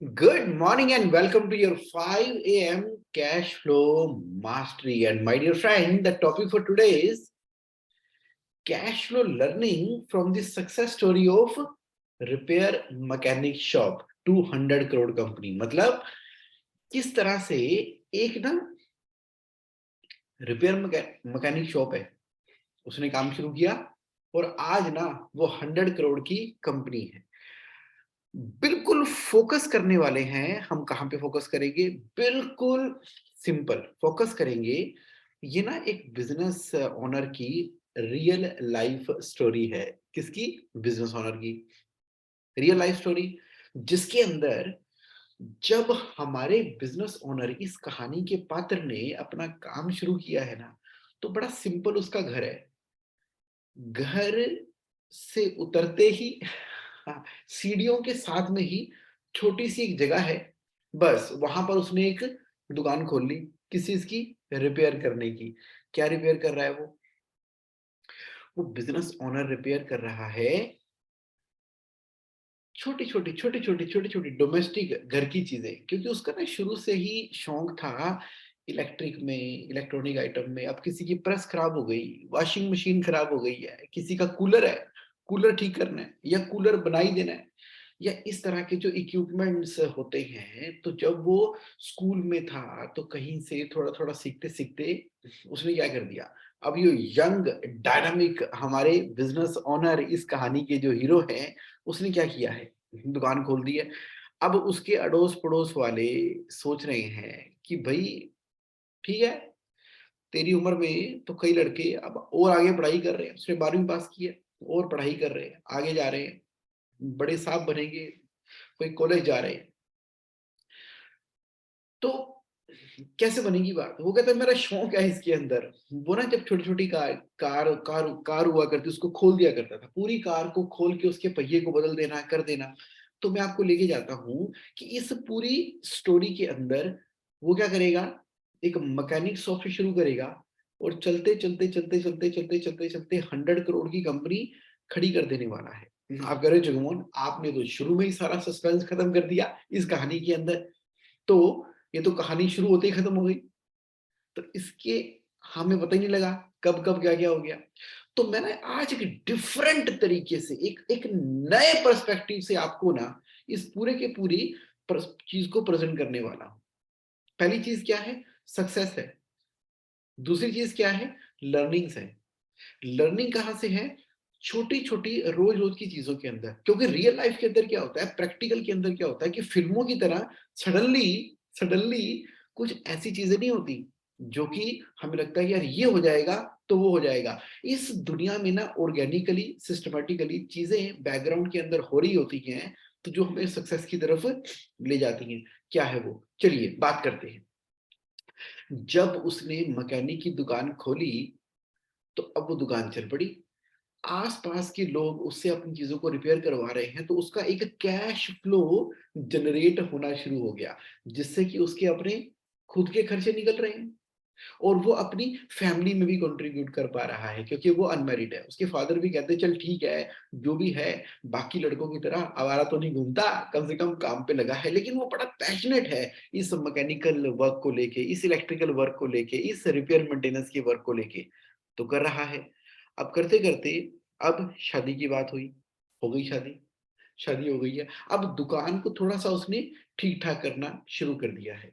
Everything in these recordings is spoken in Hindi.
Good morning and welcome to your 5 a.m. cash flow mastery. And my dear friend, the topic for today is cash flow learning from the success story of repair mechanic shop 200 crore company. मतलब किस तरह से एक ना रिपेयर मैकेनिक शॉप है, उसने काम शुरू किया और आज ना वो 100 करोड़ की कंपनी है। बिल्कुल फोकस करने वाले हैं हम। कहाँ पे फोकस करेंगे? बिल्कुल सिंपल फोकस करेंगे। ये ना एक बिजनेस ओनर की रियल लाइफ स्टोरी है। किसकी? बिजनेस ओनर की रियल लाइफ स्टोरी, जिसके अंदर जब हमारे बिजनेस ओनर इस कहानी के पात्र ने अपना काम शुरू किया है ना, तो बड़ा सिंपल उसका घर है। घर से उतरते ही हाँ, सीढ़ियों के साथ में ही छोटी सी एक जगह है। बस वहां पर उसने एक दुकान खोल ली। किस चीज की? रिपेयर करने की। क्या रिपेयर कर रहा है वो बिजनेस ओनर रिपेयर कर रहा है छोटी छोटी डोमेस्टिक घर की चीजें, क्योंकि उसका ना शुरू से ही शौक था इलेक्ट्रिक में, इलेक्ट्रॉनिक आइटम में। अब किसी की प्रेस खराब हो गई, वॉशिंग मशीन खराब हो गई है, किसी का कूलर है, कूलर ठीक करना है या कूलर बनाई देना है, या इस तरह के जो इक्विपमेंट्स होते हैं। तो जब वो स्कूल में था तो कहीं से थोड़ा थोड़ा सीखते सीखते उसने क्या कर दिया। अब ये यंग डायनामिक हमारे बिजनेस ओनर इस कहानी के जो हीरो हैं, उसने क्या किया है? दुकान खोल दी है। अब उसके अड़ोस पड़ोस वाले सोच रहे हैं कि भाई ठीक है, तेरी उम्र में तो कई लड़के अब और आगे पढ़ाई कर रहे हैं। उसने 12वीं पास की है और पढ़ाई कर रहे हैं, आगे जा रहे हैं, बड़े साहब बनेंगे, कोई कॉलेज जा रहे हैं। तो कैसे बनेगी बात? वो कहता है मेरा शौक है इसके अंदर। वो ना जब छोटी छोटी कार हुआ करती, उसको खोल दिया करता था। पूरी कार को खोल के उसके पहिए को बदल देना, कर देना। तो मैं आपको लेके जाता हूँ कि इस पूरी स्टोरी के अंदर वो क्या करेगा। एक मैकेनिक शॉप से शुरू करेगा और चलते चलते 100 करोड़ की कंपनी खड़ी कर देने वाला है। आप कह रहे हो जगमोहन, आपने तो शुरू में ही सारा सस्पेंस खत्म कर दिया इस कहानी के अंदर। तो ये तो कहानी शुरू होते ही खत्म हो गई। तो इसके हमें पता ही नहीं लगा कब कब क्या क्या हो गया। तो मैंने आज एक डिफरेंट तरीके से एक एक नए पर्सपेक्टिव से आपको ना इस पूरे के पूरी चीज को प्रेजेंट करने वाला हूं। पहली चीज क्या है? सक्सेस है। दूसरी चीज क्या है? लर्निंग्स है। लर्निंग कहाँ से है? छोटी छोटी रोज रोज की चीजों के अंदर। क्योंकि रियल लाइफ के अंदर क्या होता है, प्रैक्टिकल के अंदर क्या होता है कि फिल्मों की तरह सडनली सडनली कुछ ऐसी चीजें नहीं होती जो कि हमें लगता है यार ये हो जाएगा तो वो हो जाएगा। इस दुनिया में ना ऑर्गेनिकली सिस्टमेटिकली चीजें बैकग्राउंड के अंदर हो रही होती हैं, तो जो हमें सक्सेस की तरफ ले जाती हैं। क्या है वो? चलिए बात करते हैं। जब उसने मैकेनिक की दुकान खोली तो अब वो दुकान चल पड़ी। आस-पास के लोग उससे अपनी चीज़ों को रिपेयर करवा रहे हैं, तो उसका एक कैश फ्लो जनरेट होना शुरू हो गया, जिससे कि उसके अपने खुद के खर्चे निकल रहे हैं और वो अपनी फैमिली में भी कंट्रीब्यूट कर पा रहा है, क्योंकि वो अनमैरिड है। उसके फादर भी कहते हैं चल ठीक है, जो भी है, बाकी लड़कों की तरह आवारा तो नहीं घूमता, कम से कम काम पे लगा है। लेकिन वो बड़ा पैशनेट है इस मैकेनिकल वर्क को लेके, इस इलेक्ट्रिकल वर्क को लेके, इस रिपेयर मेंटेनेंस के वर्क को लेके, तो कर रहा है। अब करते-करते अब शादी की बात हुई, हो गई शादी, शादी हो गई है। अब दुकान को थोड़ा-सा उसने ठीक-ठाक करना शुरू कर दिया है।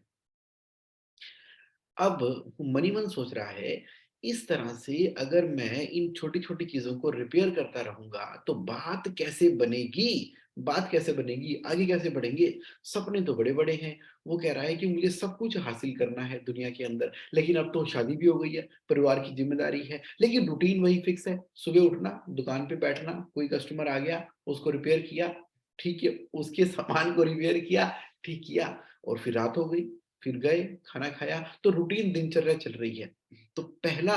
अब मनी मन सोच रहा है, इस तरह से अगर मैं इन छोटी-छोटी चीज़ों को रिपेयर करता रहूँगा, तो बात कैसे बनेगी? बात कैसे बनेगी? आगे कैसे बढ़ेंगे? सपने तो बड़े-बड़े हैं। वो कह रहा है कि मुझे सब कुछ हासिल करना है दुनिया के अंदर, लेकिन अब तो शादी भी हो गई है, परिवार की ज़िम्मेदारी है, लेकिन रूटीन वही फिक्स है। सुबह उठना, दुकान पे बैठना, कोई कस्टमर आ गया, उसको रिपेयर किया, ठीक है, उसके सामान को रिपेयर किया, ठीक किया और फिर रात हो गई। फिर गए, खाना खाया, तो रूटीन दिनचर्या चल रही है। तो पहला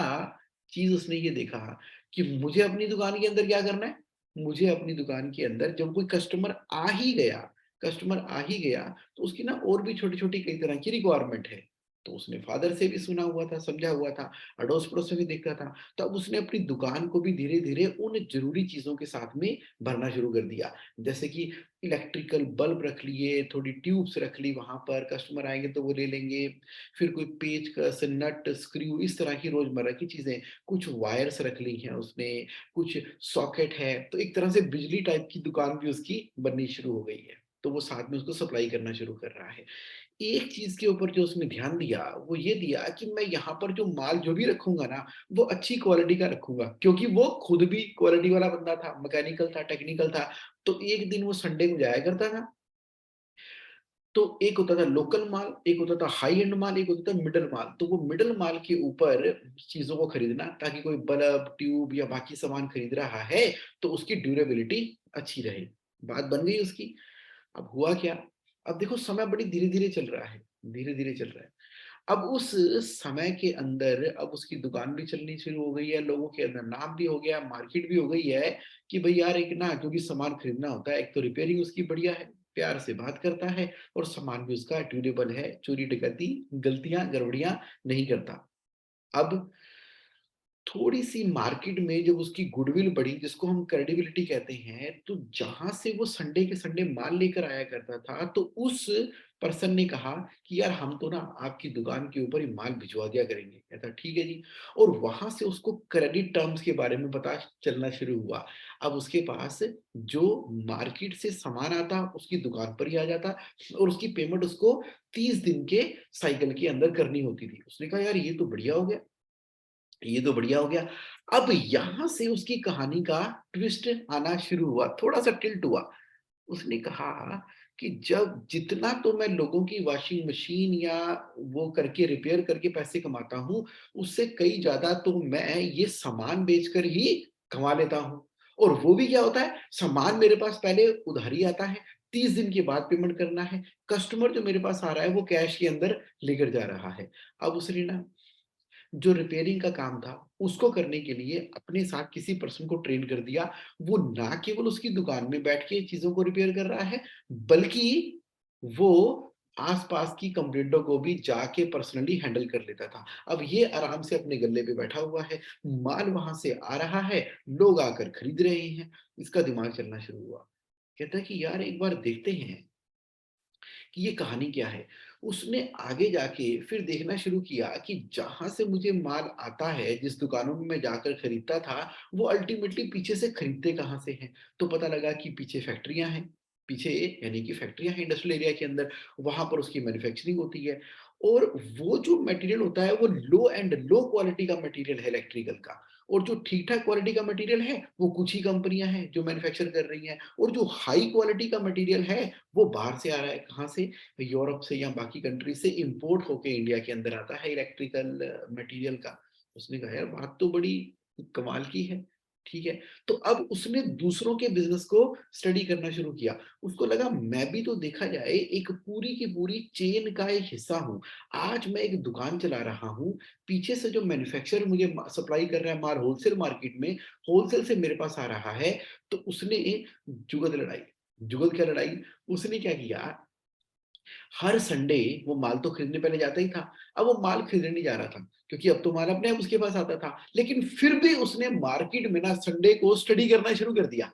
चीज़ उसने ये देखा कि मुझे अपनी दुकान के अंदर क्या करना है? मुझे अपनी दुकान के अंदर जब कोई कस्टमर आ ही गया, तो उसकी ना और भी छोटी-छोटी कई तरह की रिक्वायरमेंट है। तो उसने फादर से भी सुना हुआ था, समझा हुआ था, अड़ोस-पड़ोस में भी देखा था। तो अब उसने अपनी दुकान को भी धीरे-धीरे उन ज़रूरी चीज़ों के साथ में भरना शुरू कर दिया। जैसे कि इलेक्ट्रिकल बल्ब रख लिए, थोड़ी ट्यूब्स रख ली वहाँ पर, कस्टमर आएँगे तो वो ले लेंगे। फिर कोई पेचकस, नट, स्क्रू इस तरह की रोज़मर्रा की चीज़ें, कुछ वायर्स रख ली हैं उसने, कुछ सॉकेट है, तो एक तरह से बिजली टाइप की दुकान भी उसकी बननी शुरू हो गई है। तो वो साथ में उसको सप्लाई करना शुरू कर रहा है। एक चीज़ के ऊपर जो उसने ध्यान दिया, वो ये दिया कि मैं यहाँ पर जो माल जो भी रखूँगा ना, वो अच्छी क्वालिटी का रखूँगा। क्योंकि वो खुद भी क्वालिटी वाला बंदा था, मैकेनिकल था, टेक्निकल था। तो एक दिन वो संडे को जाया करता था, तो एक होता था लोकल माल, एक होता था हाई एंड माल, एक होता था मिडल माल। तो वो मिडल माल के ऊपर चीज़ों को खरीदना ताकि कोई बल्ब, ट्यूब या बाकी सामान खरीद रहा है, तो उसकी ड्यूरेबिलिटी अच्छी रहे। बात बन गई उसकी। अब हुआ क्या? अब देखो समय बड़ी धीरे-धीरे चल रहा है, धीरे-धीरे चल रहा है। अब उस समय के अंदर अब उसकी दुकान भी चलनी शुरू हो गई है, लोगों के अंदर नाम भी हो गया, मार्केट भी हो गई है कि भई यार एक ना जो भी सामान खरीदना होता है, एक तो रिपेयरिंग उसकी बढ़िया है, प्यार से बात करता है और सामान भी उसका ड्यूरेबल है, चोरी-डकैती, गलतियाँ, गड़बड़ियाँ नहीं करता। अब थोड़ी-सी मार्केट में जब उसकी गुडविल बढ़ी, जिसको हम क्रेडिबिलिटी कहते हैं, तो जहाँ से वो संडे के संडे माल लेकर आया करता था, तो उस पर्सन ने कहा कि यार हम तो ना आपकी दुकान के ऊपर ही माल भिजवा दिया करेंगे। कहता ठीक है जी। और वहाँ से उसको क्रेडिट टर्म्स के बारे में पता चलना शुरू हुआ। अब उसके पास जो मार्केट से सामान आता, उसकी दुकान पर ही आ जाता और उसकी पेमेंट उसको 30 दिन के साइकिल के अंदर करनी होती थी। उसने कहा यार ये तो बढ़िया हो गया। ये तो बढ़िया हो गया। अब यहाँ से उसकी कहानी का ट्विस्ट आना शुरू हुआ, थोड़ा-सा टिल्ट हुआ। उसने कहा कि जब जितना तो मैं लोगों की वॉशिंग मशीन या वो करके रिपेयर करके पैसे कमाता हूँ, उससे कई ज़्यादा तो मैं ये सामान बेचकर ही कमा लेता हूँ। और वो भी क्या होता है, सामान मेरे पास पहले उधारी आता है, 30 दिन के बाद पेमेंट करना है, कस्टमर जो मेरे पास आ रहा है, वो कैश के अंदर लेकर जा रहा है। अब उसने ना जो रिपेयरिंग का काम था, उसको करने के लिए अपने साथ किसी पर्सन को ट्रेन कर दिया। वो ना केवल उसकी दुकान में बैठ के चीज़ों को रिपेयर कर रहा है, बल्कि वो आस-पास की कंप्लेंटों को भी जाके पर्सनली हैंडल कर लेता था। अब ये आराम से अपने गल्ले पे बैठा हुआ है, माल वहाँ से आ रहा है, लोग आकर खरीद रहे हैं, इसका दिमाग चलना शुरू हुआ। कहता है कि यार एक बार देखते हैं कि ये कहानी क्या है? उसने आगे जाके फिर देखना शुरू किया कि जहाँ से मुझे माल आता है, जिस दुकानों में मैं जाकर खरीदता था, वो अल्टीमेटली पीछे से खरीदते कहाँ से हैं? तो पता लगा कि पीछे फैक्ट्रियाँ हैं, पीछे यानी कि फैक्ट्रियाँ हैं इंडस्ट्रियल एरिया के अंदर, वहाँ पर उसकी मैन्युफैक्चरिंग होती है और वो जो मटेरियल होता है, वो लो क्वालिटी का मटेरियल है इलेक्ट्रिकल का और जो ठीक-ठाक क्वालिटी का मटेरियल है, वो कुछ ही कंपनियाँ हैं जो मैन्युफैक्चर कर रही हैं और जो हाई क्वालिटी का मटेरियल है, वो बाहर से आ रहा है, कहाँ से? यूरोप से या बाकी कंट्री से इम्पोर्ट होके इंडिया के अंदर आता है इलेक्ट्रिकल मटेरियल का। उसने कहा यार बात तो बड़ी कमाल की है, ठीक है। तो अब उसने दूसरों के बिज़नेस को स्टडी करना शुरू किया। उसको लगा मैं भी तो देखा जाए एक पूरी की पूरी चेन का एक हिस्सा हूँ। आज मैं एक दुकान चला रहा हूँ, पीछे से जो मैन्युफैक्चरर मुझे सप्लाई कर रहा है माल होलसेल मार्केट में, होलसेल से मेरे पास आ रहा है, तो उसने जुगत लड़ाई। जुगत क्या लड़ाई? उसने क्या किया हर संडे वो माल तो खरीदने पहले जाता ही था। अब वो माल खरीदने नहीं जा रहा था, क्योंकि अब तो माल अपने आप उसके पास आता था। लेकिन फिर भी उसने मार्केट में ना संडे को स्टडी करना शुरू कर दिया।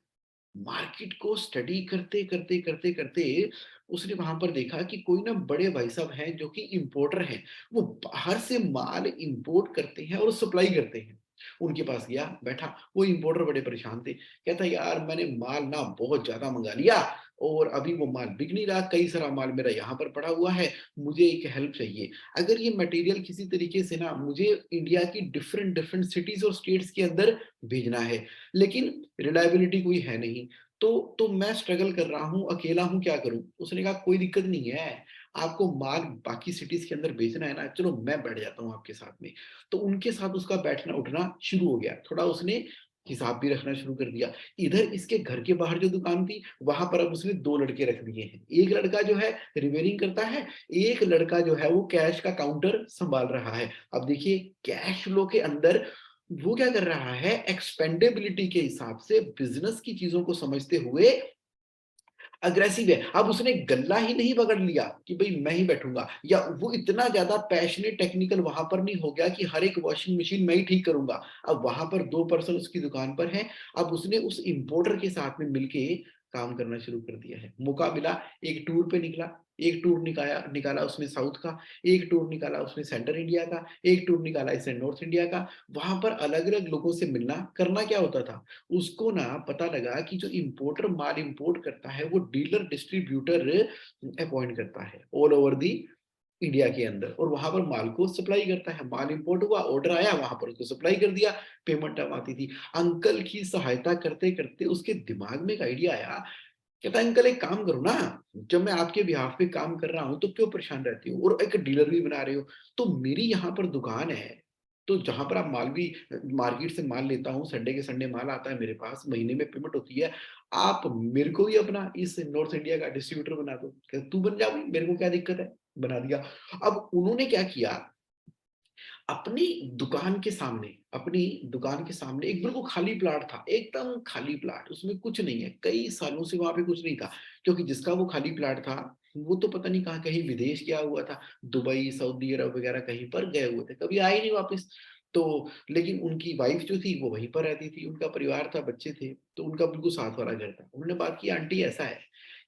मार्केट को स्टडी करते उसने वहाँ पर देखा कि कोई ना बड़े भाई साहब हैं जो कि इम्पोर्टर हैं। वो बाहर से माल इम्पोर्ट करते हैं और सप्लाई करते हैं। उनके पास गया, बैठा, वो इम्पोर्टर बड़े परेशान थे। कहता यार मैंने माल ना बहुत ज़्यादा मँगा लिया और अभी वो माल बिक नहीं रहा, कई सारा माल मेरा यहाँ पर पड़ा हुआ है, मुझे एक हेल्प चाहिए। अगर ये मटेरियल किसी तरीके से ना मुझे इंडिया की डिफरेंट डिफरेंट सिटीज़ और स्टेट्स के अंदर भेजना है, लेकिन रिलायबिलिटी कोई है नहीं। तो मैं स्ट्रगल कर रहा हूँ, अकेला हूँ, क्या करूँ? उसने कहा कोई दिक्कत नहीं है, आपको माल बाकी सिटीज़ के अंदर भेजना है ना, चलो मैं बैठ जाता हूँ आपके साथ में। तो उनके साथ उसका बैठना-उठना शुरू हो गया। थोड़ा उसने हिसाब भी रखना शुरू कर दिया। इधर इसके घर के बाहर जो दुकान थी, वहाँ पर अब उसने 2 लड़के रख दिए हैं। एक लड़का जो है रिपेयरिंग करता है, एक लड़का जो है वो कैश का काउंटर सँभाल रहा है। अब देखिए कैश फ्लो के अंदर वो क्या कर रहा है एक्सपेंडेबिलिटी के हिसाब से बिज़नेस की चीज़ों को समझते हुए अग्रेसिव है। अब उसने गल्ला ही नहीं पकड़ लिया कि भई मैं ही बैठूँगा, या वो इतना ज़्यादा पैशनेट टेक्निकल वहाँ पर नहीं हो गया कि हर एक वॉशिंग मशीन मैं ही ठीक करूँगा। अब वहाँ पर 2 पर्सन उसकी दुकान पर हैं, अब उसने उस इम्पोर्टर के साथ में मिलके काम करना शुरू कर दिया है। मौका मिला, एक टूर पे निकला, एक टूर निकाला उसने साउथ का, एक टूर निकाला उसने सेंटर इंडिया का, एक टूर निकाला इसने नॉर्थ इंडिया का। वहाँ पर अलग-अलग लोगों से मिलना, करना क्या होता था, उसको ना पता लगा कि जो इम्पोर्टर माल इम्पोर्ट करता है, वो डीलर डिस्ट्रीब्यूटर अपॉइंट करता है ऑल ओवर दी इंडिया के अंदर, और वहां पर माल को सप्लाई करता है। माल इम्पोर्ट हुआ, ऑर्डर आया, वहां पर उसको सप्लाई कर दिया, पेमेंट अब आती थी। अंकल की सहायता करते करते उसके दिमाग में एक आइडिया आया। कहता है, अंकल एक काम करो ना, जब मैं आपके बिहाफ पे काम कर रहा हूँ तो क्यों परेशान रहती हूँ, और एक डीलर भी बना रहे हो, तो मेरी यहाँ पर दुकान है, तो जहां पर आप माल भी मार्केट से माल लेता हूँ, संडे के संडे माल आता है मेरे पास, महीने में पेमेंट होती है, आप मेरे को भी अपना इस नॉर्थ इंडिया का डिस्ट्रीब्यूटर बना दो। तू बन जा भाई, मेरे को क्या दिक्कत है, बना दिया। अब उन्होंने क्या किया, अपनी अपनी दुकान के सामने एक बिल्कुल खाली प्लॉट था, एकदम खाली प्लॉट, उसमें कुछ नहीं है, कई सालों से वहाँ पे कुछ नहीं था, क्योंकि जिसका वो खाली प्लॉट था, वो तो पता नहीं कहाँ कहीं विदेश गया हुआ था, दुबई, सऊदी अरब वगैरह कहीं पर गए हुए थे, कभी आए नहीं वापस। तो लेकिन उनकी वाइफ जो थी वो वहीं पर रहती थी, उनका परिवार था, बच्चे थे, तो उनका बिल्कुल साथ वाला घर था। उन्होंने बात की, आंटी ऐसा है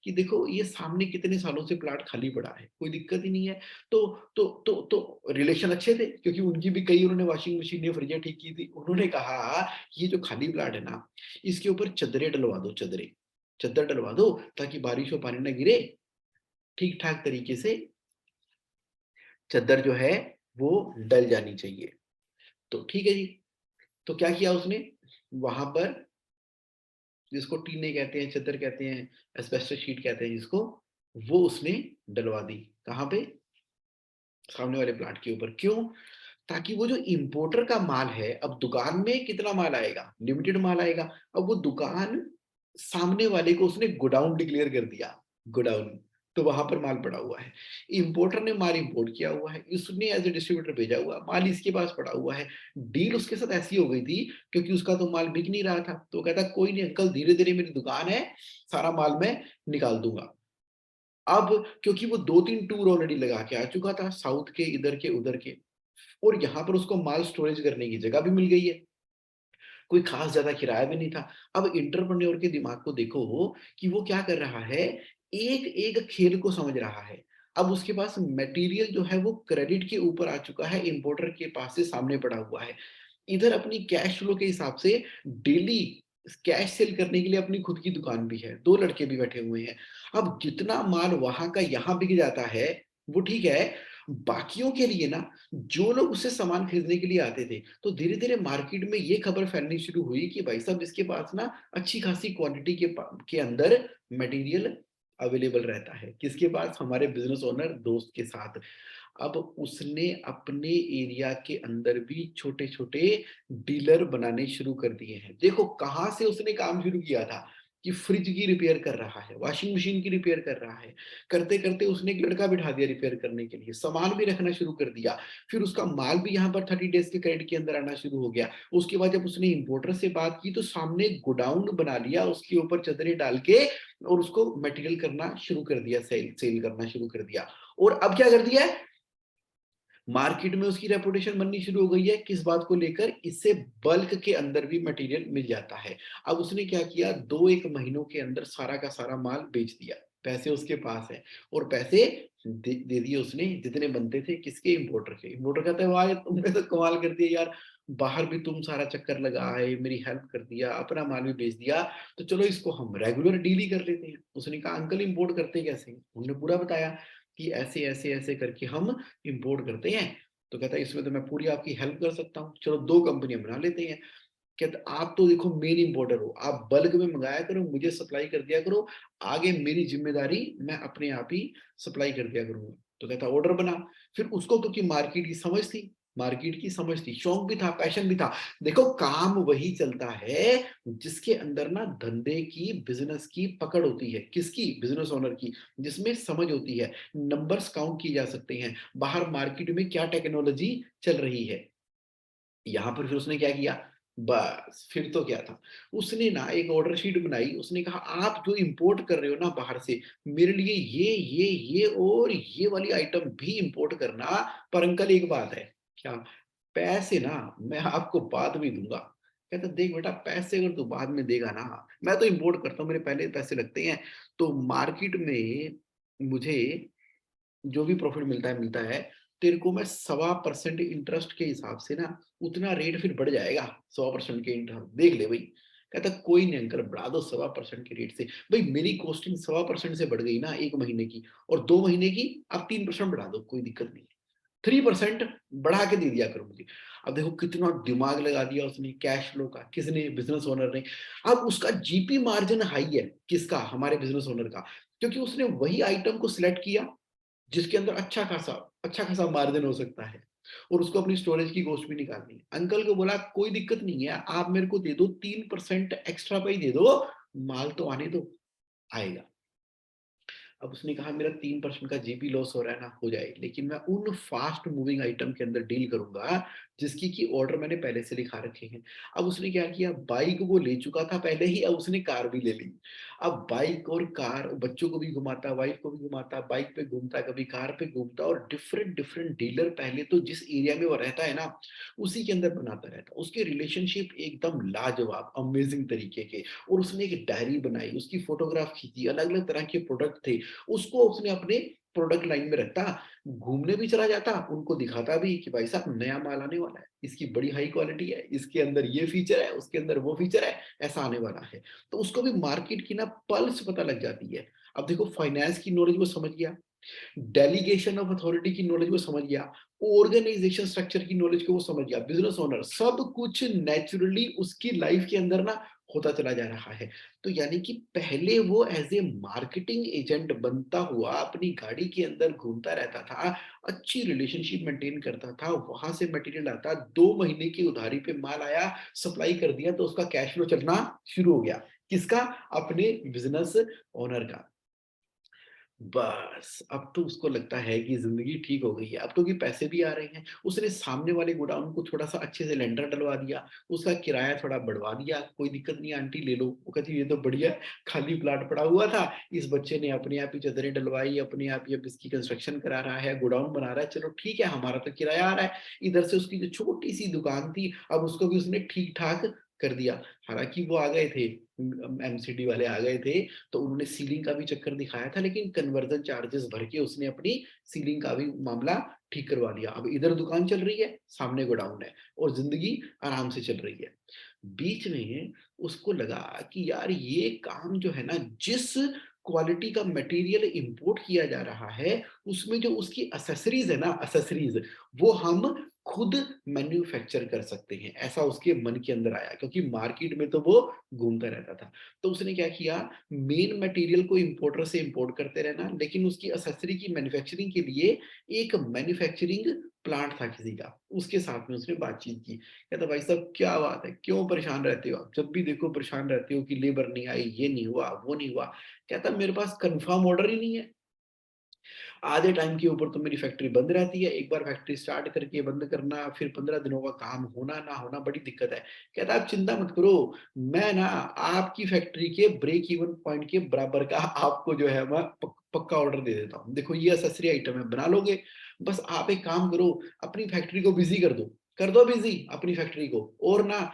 कि देखो ये सामने कितने सालों से प्लॉट खाली पड़ा है, कोई दिक्कत ही नहीं है। तो तो रिलेशन अच्छे थे, क्योंकि उनकी भी कई उन्होंने वॉशिंग मशीनें, फ्रिजें ठीक की थी। उन्होंने कहा, ये जो खाली प्लॉट है ना, इसके ऊपर चद्दरें डलवा दो, चद्दर डलवा दो, ताकि बारिश में पानी ना गिरे, ठीक-ठाक तरीके से चद्दर जो है वो डल जानी चाहिए। तो ठीक है जी, तो क्या किया उसने, वहाँ पर जिसको टीने कहते हैं, चद्दर कहते हैं, एस्बेस्टस शीट कहते हैं जिसको, वो उसने डलवा दी। कहाँ पे? सामने वाले प्लांट के ऊपर। क्यों? ताकि वो जो इम्पोर्टर का माल है, अब दुकान में कितना माल आएगा? लिमिटेड माल आएगा। अब वो दुकान सामने वाले को उसने गोडाउन डिक्लेयर कर दिया, गोडाउन। तो वहाँ पर माल पड़ा हुआ है। इम्पोर्टर ने माल इम्पोर्ट किया हुआ है, इसने एज़ अ डिस्ट्रीब्यूटर भेजा हुआ, माल इसके पास पड़ा हुआ है। डील उसके साथ ऐसी हो गई थी, क्योंकि उसका तो माल बिक नहीं रहा था। तो वो कहता, कोई नहीं अंकल, धीरे-धीरे मेरी दुकान है, सारा माल मैं निकाल दूँगा। अब क्योंकि वो 2-3 टूर ऑलरेडी लगा के आ चुका था, साउथ के, इधर के, उधर के, और यहाँ पर उसको माल स्टोरेज करने की जगह भी मिल गई है। कोई खास ज़्यादा किराया भी नहीं था। अब एंटरप्रेन्योर के दिमाग को देखो कि वो क्या कर रहा है, एक-एक खेल को समझ रहा है। अब उसके पास मटेरियल जो है वो क्रेडिट के ऊपर आ चुका है, इम्पोर्टर के पास से सामने पड़ा हुआ है। इधर अपनी कैश फ्लो के हिसाब से डेली कैश सेल करने के लिए अपनी खुद की दुकान भी है, 2 लड़के भी बैठे हुए हैं। अब जितना माल वहाँ का यहाँ बिक जाता है, वो ठीक है, बाकियों के लिए ना, जो लोग उससे सामान खरीदने के लिए आते थे, तो धीरे-धीरे मार्केट में ये खबर फैलनी शुरू हुई कि भाई साहब इसके पास ना अच्छी खासी क्वांटिटी के अंदर मटेरियल अवेलेबल रहता है। किसके पास? हमारे बिज़नेस ओनर दोस्त के साथ। अब उसने अपने एरिया के अंदर भी छोटे-छोटे डीलर बनाने शुरू कर दिए हैं। देखो कहाँ से उसने काम शुरू किया था कि फ्रिज की रिपेयर कर रहा है, वॉशिंग मशीन की रिपेयर कर रहा है। करते-करते उसने एक लड़का बिठा दिया रिपेयर करने के लिए, सामान भी रखना शुरू कर दिया। फिर उसका माल भी यहाँ पर 30 डेज़ के क्रेडिट के अंदर आना शुरू हो गया। उसके बाद जब उसने इम्पोर्टर से बात की तो सामने गोडाउन बना लिया, उसके ऊपर चदरें डाल के, और उसको मटेरियल करना शुरू कर दिया, सेल सेल करना शुरू कर दिया। और अब क्या कर दिया है, मार्केट में उसकी रेपुटेशन बननी शुरू हो गई है, किस बात को लेकर? इससे बल्क के अंदर भी मटेरियल मिल जाता है। अब उसने क्या किया, 2-1 महीनों के अंदर सारा का सारा माल बेच दिया। पैसे उसके पास हैं, और पैसे दे दिए उसने जितने बनते थे, किसके? इम्पोर्टर के। इम्पोर्टर कहता है, वाह! यार तुमने तो कमाल कर दिया यार, बाहर भी तुम सारा चक्कर लगा आए, मेरी हेल्प कर दिया, अपना माल भी बेच दिया, तो चलो इसको हम रेगुलर डील ही कर लेते हैं। उसने कहा, अंकल इम्पोर्ट करते कैसे हैं? हमने पूरा बताया कि ऐसे, ऐसे, ऐसे करके हम इम्पोर्ट करते हैं। तो कहता है, इसमें तो मैं पूरी आपकी हेल्प कर सकता हूँ, चलो 2 कंपनियाँ बना लेते हैं। कहता, आप तो देखो मेन इम्पोर्टर हो, आप बल्क में मँगाया करो, मुझे सप्लाई कर दिया करो, आगे मेरी ज़िम्मेदारी, मैं अपने आप ही सप्लाई कर दिया करूँगा। तो कहता ऑर्डर बना। फिर उसको क्योंकि मार्केट की समझ थी, शौक भी था, पैशन भी था। देखो काम वही चलता है जिसके अंदर ना धंधे की, बिज़नेस की पकड़ होती है। किसकी? बिज़नेस ओनर की, जिसमें समझ होती है, नंबर्स काउंट किए जा सकते हैं, बाहर मार्केट में क्या टेक्नोलॉजी चल रही है। यहाँ पर फिर उसने क्या किया, बस फिर तो क्या था, उसने ना एक ऑर्डर शीट बनाई, उसने कहा आप जो इम्पोर्ट कर रहे हो ना बाहर से, मेरे लिए ये और ये वाली आइटम भी इम्पोर्ट करना, पर अंकल एक बात है, क्या? पैसे ना मैं आपको बाद में दूँगा। कहता देख बेटा पैसे अगर तू बाद में देगा ना, मैं तो इम्पोर्ट करता हूँ, मेरे पहले पैसे लगते हैं, तो मार्केट में मुझे जो भी प्रॉफिट मिलता है, तेरे को मैं 1.25% इंटरेस्ट के हिसाब से ना उतना रेट फिर बढ़ जाएगा, 100% के इंटरेस्ट देख ले भई। कहता कोई नहीं अंकल बढ़ा दो 1.25% के रेट से। भई मेरी कॉस्टिंग 1.25% से बढ़ गई ना 1 महीने की, और 2 महीने की आप 3% बढ़ा दो, कोई दिक्कत नहीं है। 3% बढ़ा के दे दिया करो मुझे। अब देखो कितना दिमाग लगा दिया उसने कैश फ्लो का, किसने? बिज़नेस ओनर ने। अब उसका जीपी मार्जिन हाई है, किसका? हमारे बिज़नेस ओनर का। क्योंकि उसने वही आइटम को सिलेक्ट किया जिसके अंदर अच्छा खासा मार्जिन हो सकता है, और उसको अपनी स्टोरेज की कॉस्ट भी निकालनी है। अंकल को बोला कोई दिक्कत नहीं है, आप मेरे को दे दो 3% एक्स्ट्रा पे ही दे दो, माल तो आने दो, आएगा। अब उसने कहा मेरा 3% का जीपी लॉस हो रहा है ना, हो जाए, लेकिन मैं उन फास्ट मूविंग आइटम के अंदर डील करूँगा, जिसकी कि ऑर्डर मैंने पहले से लिखा रखे हैं। अब उसने क्या किया, बाइक वो ले चुका था पहले ही, अब उसने कार भी ले ली। अब बाइक और कार बच्चों को भी घुमाता, वाइफ को भी घुमाता, बाइक पे घूमता, कभी कार पे घूमता, और डिफरेंट डिफरेंट डीलर पहले तो जिस एरिया में वो रहता है ना, उसी के अंदर बनाता रहता। उसके रिलेशनशिप एकदम लाजवाब, अमेजिंग तरीके के, और उसने एक डायरी बनाई, उसकी फोटोग्राफ खींची, अलग-अलग तरह के प्रोडक्ट थे, उसको उसने अपने प्रोडक्ट लाइन में रखता, घूमने भी चला जाता, उनको दिखाता भी कि भाई साहब नया माल आने वाला है, इसकी बड़ी हाई क्वालिटी है, इसके अंदर ये फीचर है, उसके अंदर वो फीचर है, ऐसा आने वाला है। तो उसको भी मार्केट की ना पल्स पता लग जाती है। अब देखो फाइनेंस की नॉलेज वो समझ गया, डेलीगेशन ऑफ अथॉरिटी की नॉलेज वो समझ गया, ऑर्गेनाइजेशन स्ट्रक्चर की नॉलेज को वो समझ गया, बिजनेस ओनर सब कुछ नेचुरली उसकी लाइफ के अंदर ना होता चला जा रहा है। तो यानी कि पहले वो एज ए मार्केटिंग एजेंट बनता हुआ अपनी गाड़ी के अंदर घूमता रहता था, अच्छी रिलेशनशिप मेंटेन करता था, वहां से मटेरियल आता, 2 महीने की उधारी पे माल आया, सप्लाई कर दिया, तो उसका कैश फ्लो चलना शुरू हो गया। किसका? अपने बिजनेस ओनर का। बस, अब तो उसको लगता है कि ज़िंदगी ठीक हो गई है, अब तो कि पैसे भी आ रहे हैं। उसने सामने वाले गोडाउन को थोड़ा-सा अच्छे से लेंटर डलवा दिया, उसका किराया थोड़ा बढ़वा दिया, कोई दिक्कत नहीं आंटी ले लो। वो कहती ये तो बढ़िया है, खाली प्लॉट पड़ा हुआ था, इस बच्चे ने अपने आप ही चद्दरें डलवाई, अपने आप ही अब इसकी कंस्ट्रक्शन करा रहा है, गोडाउन बना रहा है, चलो ठीक है, हमारा तो किराया आ रहा है। इधर से उसकी जो छोटी-सी दुकान थी, अब उसको भी उसने ठीक-ठाक कर दिया। हालाँकि वो आ गए थे, एमसीडी वाले आ गए थे, तो उन्होंने सीलिंग का भी चक्कर दिखाया था, लेकिन कन्वर्जन चार्जेस भर के उसने अपनी सीलिंग का भी मामला ठीक करवा लिया। अब इधर दुकान चल रही है, सामने गोडाउन है, और ज़िंदगी आराम से चल रही है। बीच में उसको लगा कि यार ये काम जो है ना, जिस क्वालिटी का मटेरियल इम्पोर्ट किया जा रहा है, उसमें जो उसकी एक्सेसरीज़ है ना, एक्सेसरीज़, वो हम खुद मैन्युफैक्चर कर सकते हैं। ऐसा उसके मन के अंदर आया, क्योंकि मार्केट में तो वो घूमता रहता था। तो उसने क्या किया, मेन मटेरियल को इम्पोर्टर से इम्पोर्ट करते रहना, लेकिन उसकी एक्सेसरी की मैन्युफैक्चरिंग के लिए एक मैन्युफैक्चरिंग प्लांट था किसी का, उसके साथ में उसने बातचीत की। कहता भाई साहब क्या बात है, क्यों परेशान रहते हो आप? जब भी देखो परेशान रहते हो कि लेबर नहीं आई, ये नहीं हुआ, वो नहीं हुआ। कहता मेरे पास कन्फर्म ऑर्डर ही नहीं है। आधे टाइम के ऊपर तो मेरी फैक्ट्री बंद रहती है, एक बार फैक्ट्री स्टार्ट करके बंद करना, फिर 15 दिनों का काम होना ना होना बड़ी दिक्कत है। कहता आप चिंता मत करो, मैं ना आपकी फैक्ट्री के ब्रेक इवन पॉइंट के बराबर का आपको जो है मैं पक्का ऑर्डर दे देता हूँ। देखो ये एक्सेसरी आइटम है, बना लोगे, बस आप एक काम करो, अपनी फैक्ट्री को बिज़ी कर दो बिज़ी अपनी फैक्ट्री को, और ना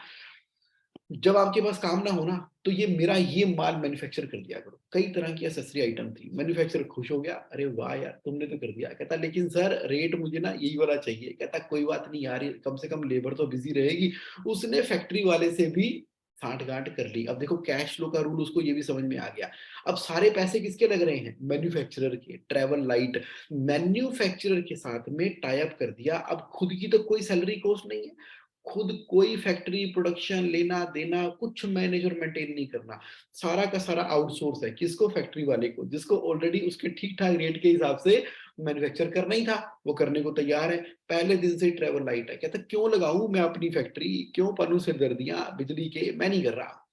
जब आपके पास काम ना हो ना, तो ये मेरा ये माल मैन्युफैक्चर कर दिया करो। कई तरह की एक्सेसरी आइटम थी। मैन्युफैक्चरर खुश हो गया, "अरे वाह यार! तुमने तो कर दिया।" कहता लेकिन सर रेट मुझे ना यही वाला चाहिए। कहता कोई बात नहीं यार, ये कम से कम लेबर तो बिज़ी रहेगी। उसने फैक्ट्री वाले से भी साठ-गांठ कर ली। अब देखो कैश फ्लो का रूल उसको ये भी समझ में आ गया। अब सारे पैसे किसके लग रहे हैं? मैन्युफैक्चरर के। ट्रैवल लाइट मैन्युफैक्चरर के साथ में टाई अप कर दिया। अब खुद की तो कोई सैलरी कॉस्ट नहीं है। खुद कोई फैक्ट्री प्रोडक्शन लेना-देना कुछ मैनेज और मेंटेन नहीं करना। सारा का सारा आउटसोर्स है। किसको? फैक्ट्री वाले को, जिसको ऑलरेडी उसके ठीक-ठाक रेट के हिसाब से मैन्युफैक्चर करना ही था, वो करने को तैयार है। पहले दिन से ही ट्रैवल लाइट है। कहता क्यों लगाऊँ मैं अपनी फैक्ट्री, क्यों पालूँ सिरदर्दियाँ बिजली के, मैं नहीं कर रहा।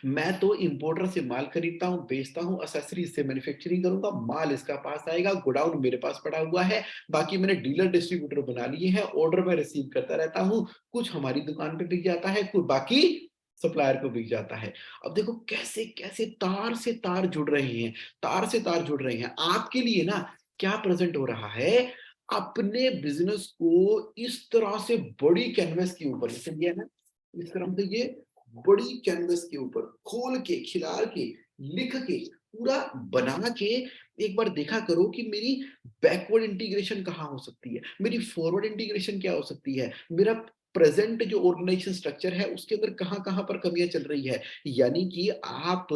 मैं तो इंपोर्टर से माल खरीदता हूँ, बेचता हूँ, एक्सेसरीज से मैन्युफैक्चरिंग करूँगा, माल इसका पास आएगा, गोडाउन मेरे पास पड़ा हुआ है, बाकी मैंने डीलर डिस्ट्रीब्यूटर बना लिए हैं, ऑर्डर मैं रिसीव करता रहता हूँ, कुछ हमारी दुकान पे बिक जाता है, कुछ बाकी सप्लायर को बिक जाता है। अब देखो कैसे-कैसे तार से तार जुड़ रहे हैं, तार से तार जुड़ रहे हैं। आपके लिए ना क्या प्रेज़ेंट हो रहा है, अपने बिज़नेस को इस तरह से बड़ी कैनवास के ऊपर जैसे ये है ना, इस तरह से ये बड़ी कैनवास के ऊपर खोल के, खिलार के, लिख के, पूरा बना के एक बार देखा करो कि मेरी बैकवर्ड इंटीग्रेशन कहाँ हो सकती है, मेरी फॉरवर्ड इंटीग्रेशन क्या हो सकती है, मेरा प्रेजेंट जो ऑर्गेनाइजेशन स्ट्रक्चर है उसके अंदर कहाँ-कहाँ पर कमियाँ चल रही है। यानी कि आप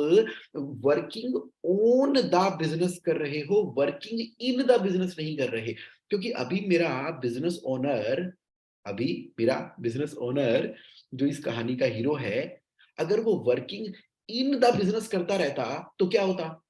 वर्किंग ऑन द बिज़नेस कर रहे हो, वर्किंग इन द बिज़नेस नहीं कर रहे। क्योंकि अभी मेरा बिज़नेस ओनर जो इस कहानी का हीरो है, अगर वो वर्किंग इन द बिज़नेस करता रहता, तो क्या होता?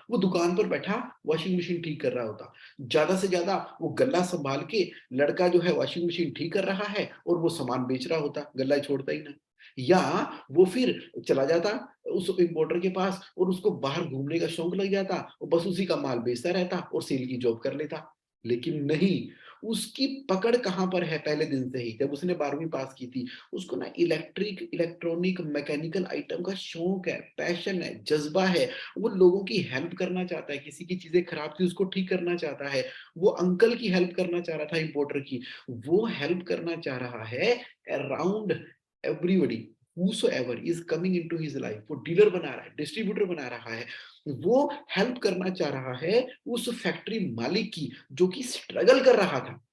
वो दुकान पर बैठा वॉशिंग मशीन ठीक कर रहा होता। ज़्यादा से ज़्यादा वो गल्ला सँभाल के लड़का जो है वॉशिंग मशीन ठीक कर रहा है और वो सामान बेच रहा होता, गल्ला छोड़ता ही ना। या वो फिर चला जाता उस इम्पोर्टर के पास और उसको बाहर घूमने का शौक लग जाता और बस उसी का माल बेचता रहता और सेल की जॉब कर लेता। लेकिन नहीं, उसकी पकड़ कहाँ पर है पहले दिन से ही, जब उसने 12वीं पास की थी, उसको ना इलेक्ट्रॉनिक, मैकेनिकल आइटम का शौक है, पैशन है, जज़्बा है। वो लोगों की हेल्प करना चाहता है, किसी की चीज़ें खराब थी उसको ठीक करना चाहता है। वो अंकल की हेल्प करना चाह रहा था इम्पोर्टर की, वो हेल्प करना चाह रहा है around everybody whosoever is coming into his life. वो डीलर बना रहा है, डिस्ट्रीब्यूटर बना रहा है, वो हेल्प करना चाह रहा है उस फैक्ट्री मालिक की जो कि स्ट्रगल कर रहा था।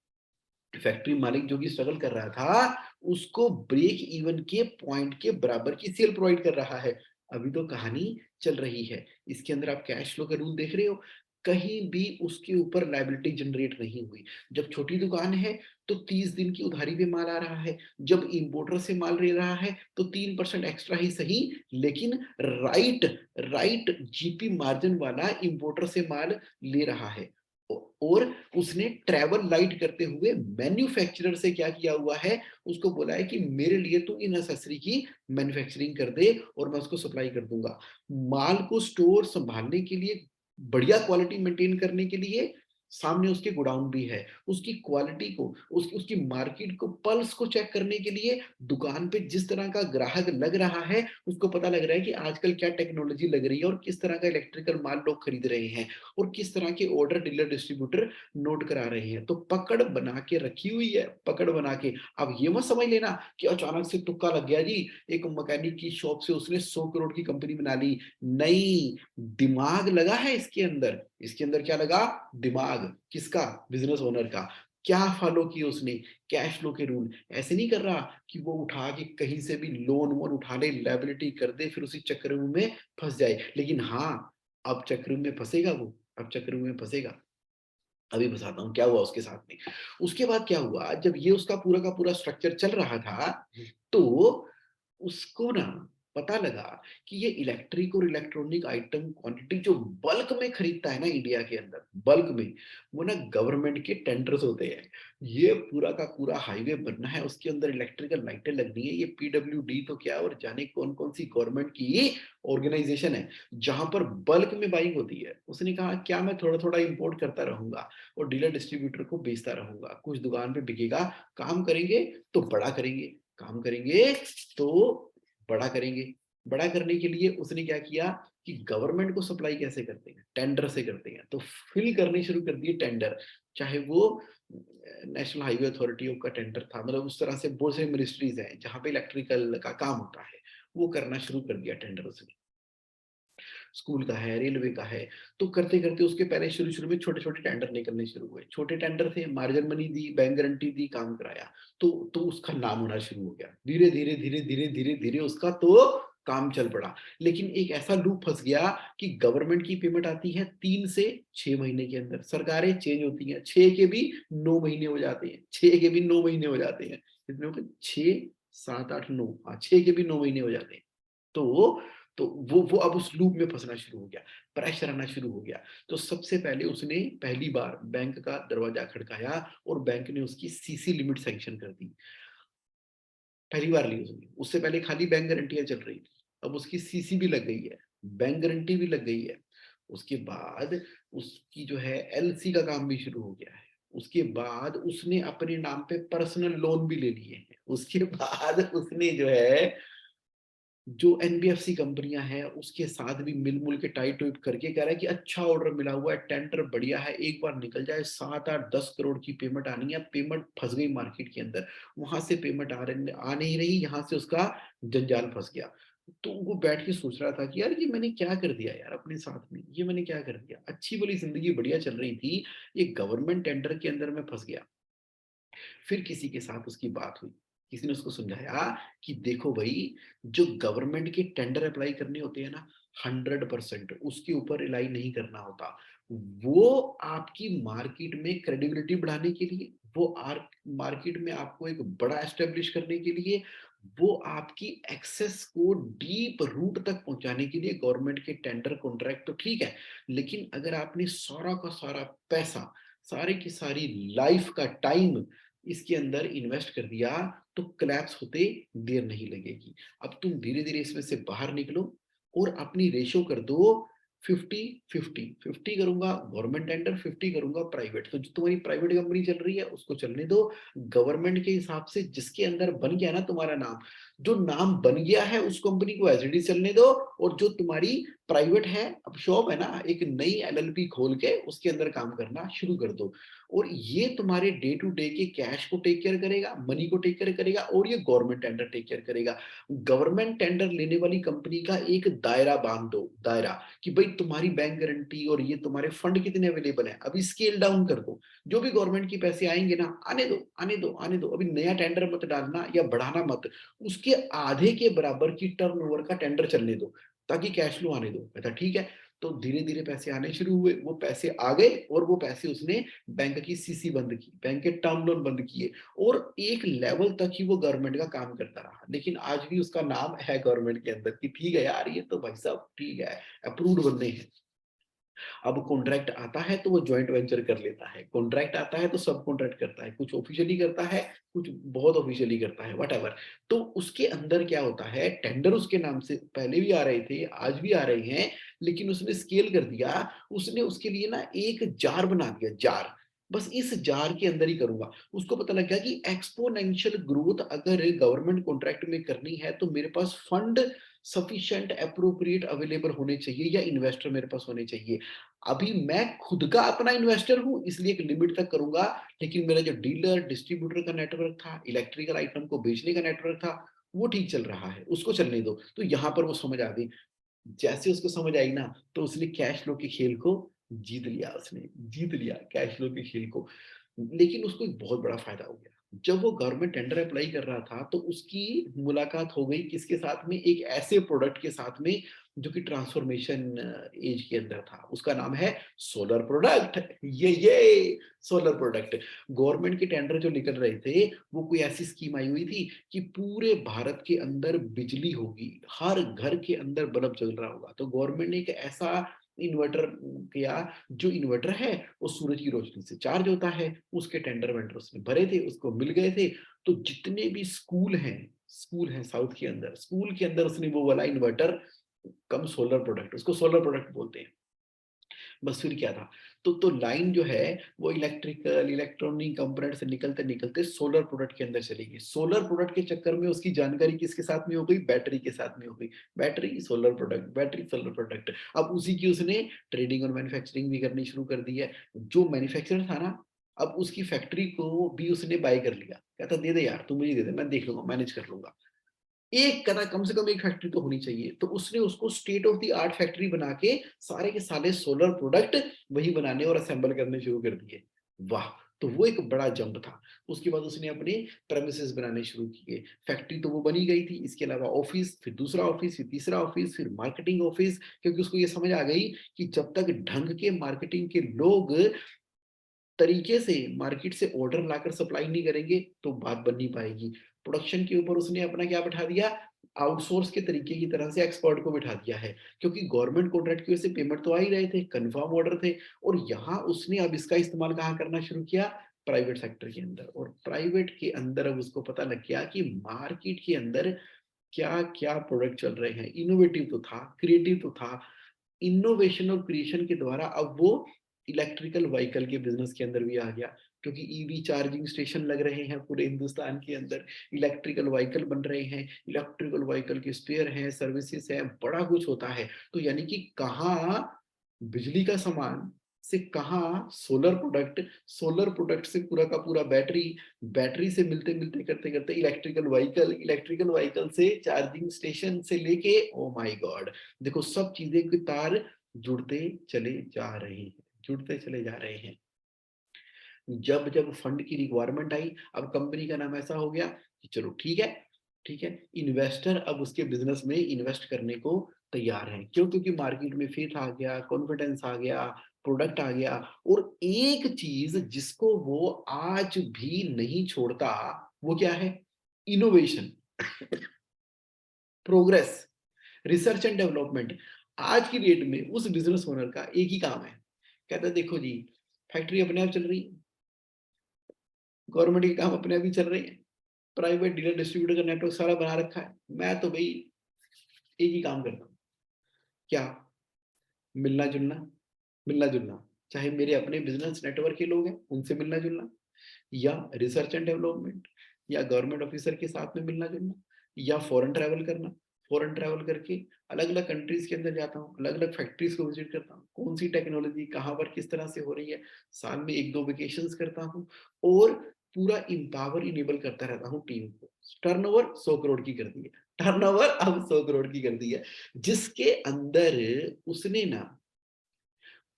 फैक्ट्री मालिक जो कि स्ट्रगल कर रहा था, उसको ब्रेक इवन के पॉइंट के बराबर की सेल प्रोवाइड कर रहा है। अभी तो कहानी चल रही है। इसके अंदर आप कैश फ्लो का रूल देख रहे हो, कहीं भी उसके ऊपर लायबिलिटी जनरेट नहीं हुई। जब छोटी दुकान है, तो 30 दिन की उधारी पे माल आ रहा है। जब इम्पोर्टर से माल ले रहा है, तो 3% एक्स्ट्रा ही सही, लेकिन राइट राइट जीपी मार्जिन वाला इम्पोर्टर से माल ले रहा है। और उसने ट्रैवल लाइट करते हुए मैन्युफैक्चरर से क्या किया हुआ है, उसको बोला है कि मेरे लिए तू इन एक्सेसरी की मैन्युफैक्चरिंग कर दे और मैं उसको सप्लाई कर दूँगा। माल को स्टोर सँभालने के लिए, बढ़िया क्वालिटी मेंटेन करने के लिए सामने उसके गोडाउन भी है। उसकी क्वालिटी को, उसकी मार्केट को, पल्स को चेक करने के लिए दुकान पे जिस तरह का ग्राहक लग रहा है, उसको पता लग रहा है कि आजकल क्या टेक्नोलॉजी लग रही है और किस तरह का इलेक्ट्रिकल माल लोग खरीद रहे हैं। और किस तरह के ऑर्डर डीलर डिस्ट्रीब्यूटर नोट करा रहे हैं। तो पकड़ बना के रखी हुई है, पकड़ बना के। अब ये मत समझ लेना कि अचानक से तुक्का लग गया जी, एक मैकेनिक की शॉप से उसने 100 करोड़ की कंपनी बना ली। नहीं, दिमाग लगा है इसके अंदर। इसके अंदर क्या लगा? दिमाग। किसका? बिज़नेस ओनर का। क्या फॉलो किए उसने? कैश फ्लो के रूल। ऐसे नहीं कर रहा कि वो उठा के कहीं से भी लोन-वोन उठा ले, लायबिलिटी कर दे, फिर उसी चक्रव्यूह में फँस जाए। लेकिन हाँ, अब चक्रव्यूह में फँसेगा वो। अब चक्रव्यूह में फँसेगा। अभी बताता हूँ क्या हुआ उसके साथ में। उसके बाद क्या हुआ, जब ये उसका पूरा का पूरा स्ट्रक्चर चल रहा था, तो उसको ना पता लगा कि ये इलेक्ट्रिक और इलेक्ट्रॉनिक आइटम क्वांटिटी जो बल्क में खरीदता है ना इंडिया के अंदर, बल्क में, वो ना गवर्नमेंट के टेंडर्स होते हैं। ये पूरा का पूरा हाईवे बनना है, उसके अंदर इलेक्ट्रिकल लाइटें लगनी है, ये पीडब्ल्यूडी तो क्या और जाने कौन-कौन सी गवर्नमेंट की ऑर्गेनाइजेशन है, जहाँ पर बल्क में बाइंग होती है। उसने कहा क्या मैं थोड़ा-थोड़ा इम्पोर्ट करता रहूँगा और डीलर डिस्ट्रीब्यूटर को बेचता रहूँगा, कुछ दुकान पे बिकेगा, काम करेंगे तो बड़ा करेंगे, काम करेंगे तो बड़ा करेंगे। बड़ा करने के लिए उसने क्या किया कि गवर्नमेंट को सप्लाई कैसे करते हैं? टेंडर से करते हैं। तो फिल करने शुरू कर दिए टेंडर, चाहे वो नेशनल हाईवे अथॉरिटी का टेंडर था, मतलब उस तरह से बहुत सारी मिनिस्ट्रीज़ हैं, जहाँ पे इलेक्ट्रिकल का काम होता है, वो करना शुरू कर दिया टेंडर उसने। स्कूल का है, रेलवे का है, तो करते-करते उसके पहले शुरू-शुरू में छोटे-छोटे टेंडर निकलने शुरू हुए। छोटे टेंडर थे, मार्जिन मनी दी, बैंक गारंटी दी, काम कराया, तो उसका नाम होना शुरू हो गया। धीरे-धीरे, धीरे-धीरे, धीरे-धीरे उसका तो काम चल पड़ा। लेकिन एक ऐसा लूप फँस गया कि गवर्नमेंट की पेमेंट आती है 3 से 6 महीने के अंदर, सरकारें चेंज होती हैं, 6 के भी 9 महीने हो जाते हैं, 6 के भी 9 महीने हो जाते हैं। कितने हो गए? 6, 7, 8, 9, हाँ, 6 के भी 9 महीने हो जाते हैं। तो तो वो अब उस लूप में फँसना शुरू हो गया, प्रेशर आना शुरू हो गया। तो सबसे पहले उसने पहली बार बैंक का दरवाज़ा खटकाया और बैंक ने उसकी सीसी लिमिट सैंक्शन कर दी। पहली बार ली उसने, उससे पहले खाली बैंक गारंटियाँ चल रही थी। अब उसकी सीसी भी लग गई है, बैंक गारंटी भी लग गई है। उसके बाद उसकी जो है एलसी का काम भी शुरू हो गया है। उसके बाद उसने अपने नाम पे पर्सनल लोन भी ले लिए हैं। उसके बाद उसने जो है जो एनबीएफसी कंपनियां हैं उसके साथ भी मिल-मुल के टाई-टूट करके कह रहा है कि अच्छा ऑर्डर मिला हुआ है, टेंडर बढ़िया है, एक बार निकल जाए 7, 8, 10 करोड़ की पेमेंट आनी है, पेमेंट फँस गई मार्केट के अंदर, वहाँ से पेमेंट आ नहीं रही, यहाँ से उसका जंजाल फँस गया। तो वो बैठ के सोच रहा था कि यार ये मैंने क्या कर दिया यार अपने साथ में, ये मैंने क्या कर दिया? अच्छी भली ज़िंदगी बढ़िया चल रही थी, ये गवर्नमेंट टेंडर के अंदर मैं फँस गया। फिर किसी के साथ उसकी बात हुई। किसी ने उसको समझाया कि देखो भई, जो गवर्नमेंट के टेंडर अप्लाई करने होते हैं ना, 100% उसके ऊपर रिलाई नहीं करना होता। वो आपकी मार्केट में क्रेडिबिलिटी बढ़ाने के लिए, वो मार्केट में आपको एक बड़ा एस्टेब्लिश करने के लिए, वो आपकी एक्सेस को डीप रूट तक पहुँचाने के लिए गवर्नमेंट के टेंडर कॉन्ट्रैक्ट तो ठीक है, लेकिन अगर आपने सारा का सारा पैसा, सारी की सारी लाइफ का टाइम इसके अंदर इन्वेस्ट कर दिया, तो कोलैप्स होते देर नहीं लगेगी। अब तुम धीरे-धीरे इसमें से बाहर निकलो और अपनी रेशो कर दो 50-50, 50 करूँगा गवर्नमेंट टेंडर, 50 करूँगा प्राइवेट। तो जो तुम्हारी प्राइवेट कंपनी चल रही है उसको चलने दो, गवर्नमेंट के हिसाब से जिसके अंदर बन गया ना तुम्हारा नाम, जो नाम बन गया है उस कंपनी को एज़ इट इज़ चलने दो, और जो तुम्हारी प्राइवेट है, अब शॉप है ना, एक नई एलएलपी खोल के उसके अंदर काम करना शुरू कर दो। और ये तुम्हारे डे टू डे के कैश को टेक केयर करेगा, मनी को टेक केयर करेगा, और ये गवर्नमेंट टेंडर टेक केयर करेगा। गवर्नमेंट टेंडर लेने वाली कंपनी का एक दायरा बांध दो, दायरा, कि भाई तुम्हारी बैंक गारंटी और ये तुम्हारे फंड कितने अवेलेबल हैं, अभी स्केल डाउन कर दो। जो भी गवर्नमेंट की पैसे आएंगे ना, आने दो, आने दो, आने दो, अभी नया टेंडर मत डालना या बढ़ाना मत। उसके आधे के बराबर की टर्नओवर का टेंडर चलने दो, ताकि कैश फ्लो आने दो। कहता ठीक है। तो धीरे धीरे पैसे आने शुरू हुए, वो पैसे आ गए, और वो पैसे उसने बैंक की सीसी बंद की, बैंक के टर्म लोन बंद किए, और एक लेवल तक ही वो गवर्नमेंट का काम करता रहा। लेकिन आज भी उसका नाम है गवर्नमेंट के अंदर कि ठीक है यार, ये तो भाई साहब ठीक है, अप्रूव्ड बंदे हैं। अब कॉन्ट्रैक्ट आता है तो वो जॉइंट वेंचर कर लेता है, कॉन्ट्रैक्ट आता है तो सब कॉन्ट्रैक्ट करता है, कुछ ऑफिशियली करता है, कुछ बहुत ऑफिशियली करता है, व्हाटएवर। तो उसके अंदर क्या होता है, टेंडर उसके नाम से पहले भी आ रहे थे, आज भी आ रहे हैं, लेकिन उसने स्केल कर दिया, उसने उसके लिए ना एक जार बना दिया, जार। बस इस जार के अंदर ही करूँगा। उसको पता लग गया कि एक्स्पोनेंशियल ग्रोथ अगर गवर्नमेंट कॉन्ट्रैक्ट में करनी है, तो मेरे पास फंड सफिशिएंट एप्रोप्रिएट अवेलेबल होने चाहिए, या इन्वेस्टर मेरे पास होने चाहिए। अभी मैं खुद का अपना इन्वेस्टर हूँ, इसलिए एक लिमिट तक करूँगा, लेकिन मेरा जो डीलर, डिस्ट्रीब्यूटर का नेटवर्क था, इलेक्ट्रिकल आइटम को बेचने का नेटवर्क था, वो ठीक चल रहा है, उसको चलने दो। तो यहाँ पर वो समझ आ गई। जैसे उसको समझ आई ना, तो उसने कैश फ्लो के खेल को जीत लिया, उसने जीत लिया कैश फ्लो के खेल को। लेकिन उसको एक बहुत बड़ा फ़ायदा हो गया। जब वो गवर्नमेंट टेंडर अप्लाई कर रहा था, तो उसकी मुलाकात हो गई किसके साथ में? एक ऐसे प्रोडक्ट के साथ में जो कि ट्रांसफॉर्मेशन ऐज के अंदर था। उसका नाम है सोलर प्रोडक्ट। ये सोलर प्रोडक्ट। गवर्नमेंट के टेंडर जो निकल रहे थे, वो कोई ऐसी स्कीम आई हुई थी कि पूरे भारत के अंदर बिजली होगी, हर घर के अंदर बल्ब जल रहा होगा। तो गवर्नमेंट ने एक ऐसा इन्वर्टर किया, जो इन्वर्टर है वो सूरज की रोशनी से चार्ज होता है। उसके टेंडर वेंडर उसने भरे थे, उसको मिल गए थे। तो जितने भी स्कूल हैं साउथ के अंदर, स्कूल के अंदर उसने वो वाला इन्वर्टर कम सोलर प्रोडक्ट, उसको सोलर प्रोडक्ट बोलते हैं। बस फिर क्या था, तो लाइन जो है वो इलेक्ट्रिकल, इलेक्ट्रॉनिक कंपोनेंट से निकलते-निकलते सोलर प्रोडक्ट के अंदर चली गई। सोलर प्रोडक्ट के चक्कर में उसकी जानकारी किसके साथ में हो गई? बैटरी के साथ में हो गई। Battery, solar product, battery, solar product. अब उसी की उसने ट्रेडिंग और मैन्युफैक्चरिंग भी करनी शुरू कर दी है। जो मैन्युफैक्चरर था ना, अब उसकी फैक्ट्री को भी उसने बाय कर लिया। कहता दे दे यार, तू मुझे दे दे, मैं देख लूँगा, मैनेज कर लूँगा। एक कहता कम से कम एक फैक्ट्री तो होनी चाहिए। तो उसने उसको state of the art factory बना के सारे के सारे सोलर प्रोडक्ट वही बनाने और असेंबल करने शुरू कर दिए। वाह! तो वो एक बड़ा जंप था। उसके बाद उसने अपने प्रेमिसेस बनाने शुरू किए। फैक्ट्री तो वो बनी गई थी, इसके अलावा ऑफिस, फिर दूसरा ऑफिस, फिर तीसरा ऑफिस, फिर मार्केटिंग ऑफिस, क्योंकि उसको ये समझ आ गई कि जब तक ढंग के मार्केटिंग के लोग तरीके से मार्केट से ऑर्डर लाकर सप्लाई नहीं करेंगे, तो बात बन नहीं पाएगी। प्रोडक्शन के ऊपर उसने अपना क्या बिठा दिया, आउटसोर्स के तरीके की तरह से एक्सपर्ट को बिठा दिया है। क्योंकि गवर्नमेंट कॉन्ट्रैक्ट की वजह से पेमेंट तो आ ही रहे थे, कन्फर्म ऑर्डर थे, और यहाँ उसने अब इसका इस्तेमाल कहाँ करना शुरू किया? प्राइवेट सेक्टर के अंदर। और प्राइवेट के अंदर अब उसको पता लग गया कि मार्केट के अंदर क्या-क्या प्रोडक्ट चल रहे हैं, इनोवेटिव तो था, क्रिएटिव तो था। इनोवेशन और क्रिएशन के द्वारा अब वो इलेक्ट्रिकल व्हीकल के बिज़नेस के अंदर भी आ गया, क्योंकि ईवी चार्जिंग स्टेशन लग रहे हैं पूरे हिंदुस्तान के अंदर, इलेक्ट्रिकल व्हीकल बन रहे हैं, इलेक्ट्रिकल व्हीकल के स्पेयर हैं, सर्विसेज़ हैं, बड़ा कुछ होता है। तो यानी कि कहाँ बिजली का सामान से कहाँ सोलर प्रोडक्ट से पूरा का पूरा बैटरी, बैटरी से मिलते-मिलते, करते-करते इलेक्ट्रिकल व्हीकल से चार्जिंग स्टेशन से लेके ओह माय गॉड! देखो सब चीज़ें के तार जुड़ते चले जा रहे हैं, जुड़ते चले जा रहे हैं। जब फंड की रिक्वायरमेंट आई, अब कंपनी का नाम ऐसा हो गया कि चलो ठीक है, इन्वेस्टर अब उसके बिज़नेस में इन्वेस्ट करने को तैयार हैं। क्यों? क्योंकि मार्केट में फेथ आ गया, कॉन्फिडेंस आ गया, प्रोडक्ट आ गया और एक चीज़ जिसको वो आज भी नहीं छोड़ता, वो क्या है? Innovation, progress, research and development. आज की डेट में उस बिज़नेस ओनर का एक ही काम है। कहता है देखो जी, फैक्ट्री अपने आप चल रही है, गवर्नमेंट के काम अपने आप ही चल रहे हैं, प्राइवेट डीलर डिस्ट्रीब्यूटर का नेटवर्क सारा बना रखा है। मैं तो भई एक ही काम करता हूँ, क्या? मिलना-जुलना, मिलना-जुलना। चाहे मेरे अपने बिज़नेस नेटवर्क के लोग हैं, उनसे मिलना-जुलना या रिसर्च एंड डेवलपमेंट या गवर्नमेंट ऑफिसर के साथ में मिलना-जुलना या फॉरेन ट्रैवल करना। फॉरेन ट्रैवल करके अलग-अलग कंट्रीज़ के अंदर जाता हूँ, अलग-अलग फैक्ट्रीज़ को विज़िट करता हूँ। कौन-सी टेक्नोलॉज़ी कहाँ पर किस तरह से हो रही है, साल में 1-2 वेकेशंस करता हूँ और पूरा एम्पावर इनेबल करता रहता हूँ टीम को। टर्नओवर 100 करोड़ की कर दी है, टर्नओवर अब 100 करोड़ की कर दी है, जिसके अंदर उसने ना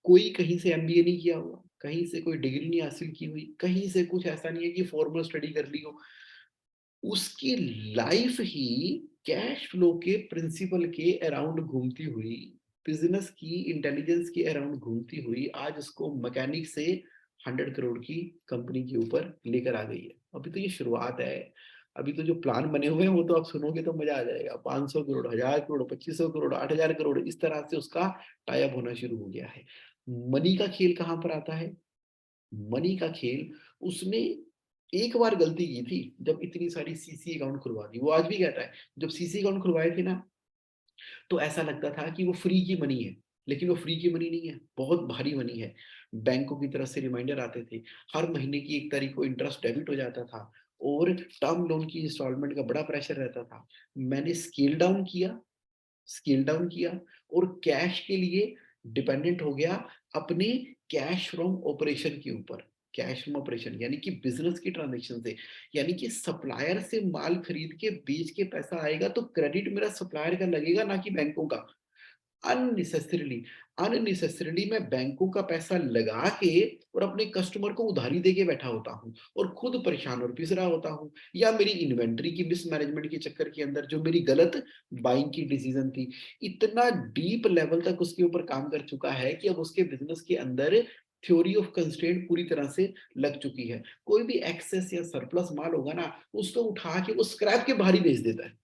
कोई कहीं से एमबीए नहीं किया हुआ, कहीं से कोई डिग्री नहीं हासिल की हुई, कहीं से कुछ ऐसा नहीं है कि फॉर्मल स्टडी कर ली हो। उसकी लाइफ ही कैश फ्लो के प्रिंसिपल के अराउंड घूमती हुई, बिज़नेस की इंटेलिजेंस के अराउंड घूमती हुई आज उसको मैकेनिक से 100 करोड़ की कंपनी के ऊपर लेकर आ गई है। अभी तो ये शुरुआत है। अभी तो जो प्लान बने हुए हैं वो तो आप सुनोगे तो मज़ा आ जाएगा। 500 करोड़, 1000 करोड़, 2500 करोड़, 8000 करोड़ इस तरह से उसका टाई अप होना शुरू हो गया है। मनी का खेल कहाँ पर आता है? मनी का खेल उसने एक बार गलती की थी, जब इतनी सारी सीसी अकाउंट खुलवा दी। वो आज भी कहता है, जब सीसी अकाउंट खुलवाए थे ना, तो ऐसा लगता था कि वो फ्री की मनी है, लेकिन वो फ्री की मनी नहीं है, बहुत भारी मनी है। बैंकों की तरफ से रिमाइंडर आते थे, हर महीने की 1 तारीख को इंटरेस्ट डेबिट हो जाता था और टर्म लोन की इंस्टॉलमेंट का बड़ा प्रेशर रहता था। मैंने स्केल डाउन किया और कैश के लिए डिपेंडेंट हो गया अपने कैश फ्रॉम ऑपरेशन के ऊपर। कैश फ्रॉम ऑपरेशन यानी कि बिजनेस की ट्रांजेक्शन से, यानी कि सप्लायर से माल खरीद के बेच के पैसा आएगा तो क्रेडिट मेरा सप्लायर का लगेगा, ना कि बैंकों का। अननेसेसरीली अननेसेसरीली मैं बैंकों का पैसा लगा के और अपने कस्टमर को उधारी देके बैठा होता हूँ और खुद परेशान और पिस रहा होता हूँ, या मेरी इन्वेंट्री की मिसमैनेजमेंट के चक्कर के अंदर जो मेरी गलत बाइंग की डिसीजन थी, इतना डीप लेवल तक उसके ऊपर काम कर चुका है कि अब उसके बिजनेस के अंदर थ्योरी ऑफ कंस्ट्रेंट पूरी तरह से लग चुकी है। कोई भी एक्सेस या सरप्लस माल होगा ना, उसको उठा के वो स्क्रैप के बाहर ही बेच देता है,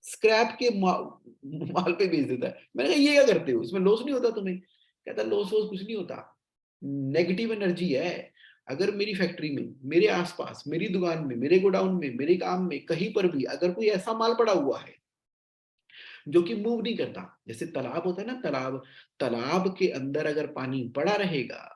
स्क्रैप के माल पे बेच देता है। मैंने कहा ये क्या करते हो? इसमें लॉस नहीं होता तुम्हें? कहता लॉस वॉस कुछ नहीं होता। नेगेटिव एनर्जी है। अगर मेरी फैक्ट्री में, मेरे आस-पास, मेरी दुकान में, मेरे गोडाउन में, मेरे काम में, कहीं पर भी अगर कोई ऐसा माल पड़ा हुआ है जो कि मूव नहीं करता, जैसे तालाब होता है ना तालाब, तालाब के अंदर अगर पानी पड़ा रहेगा,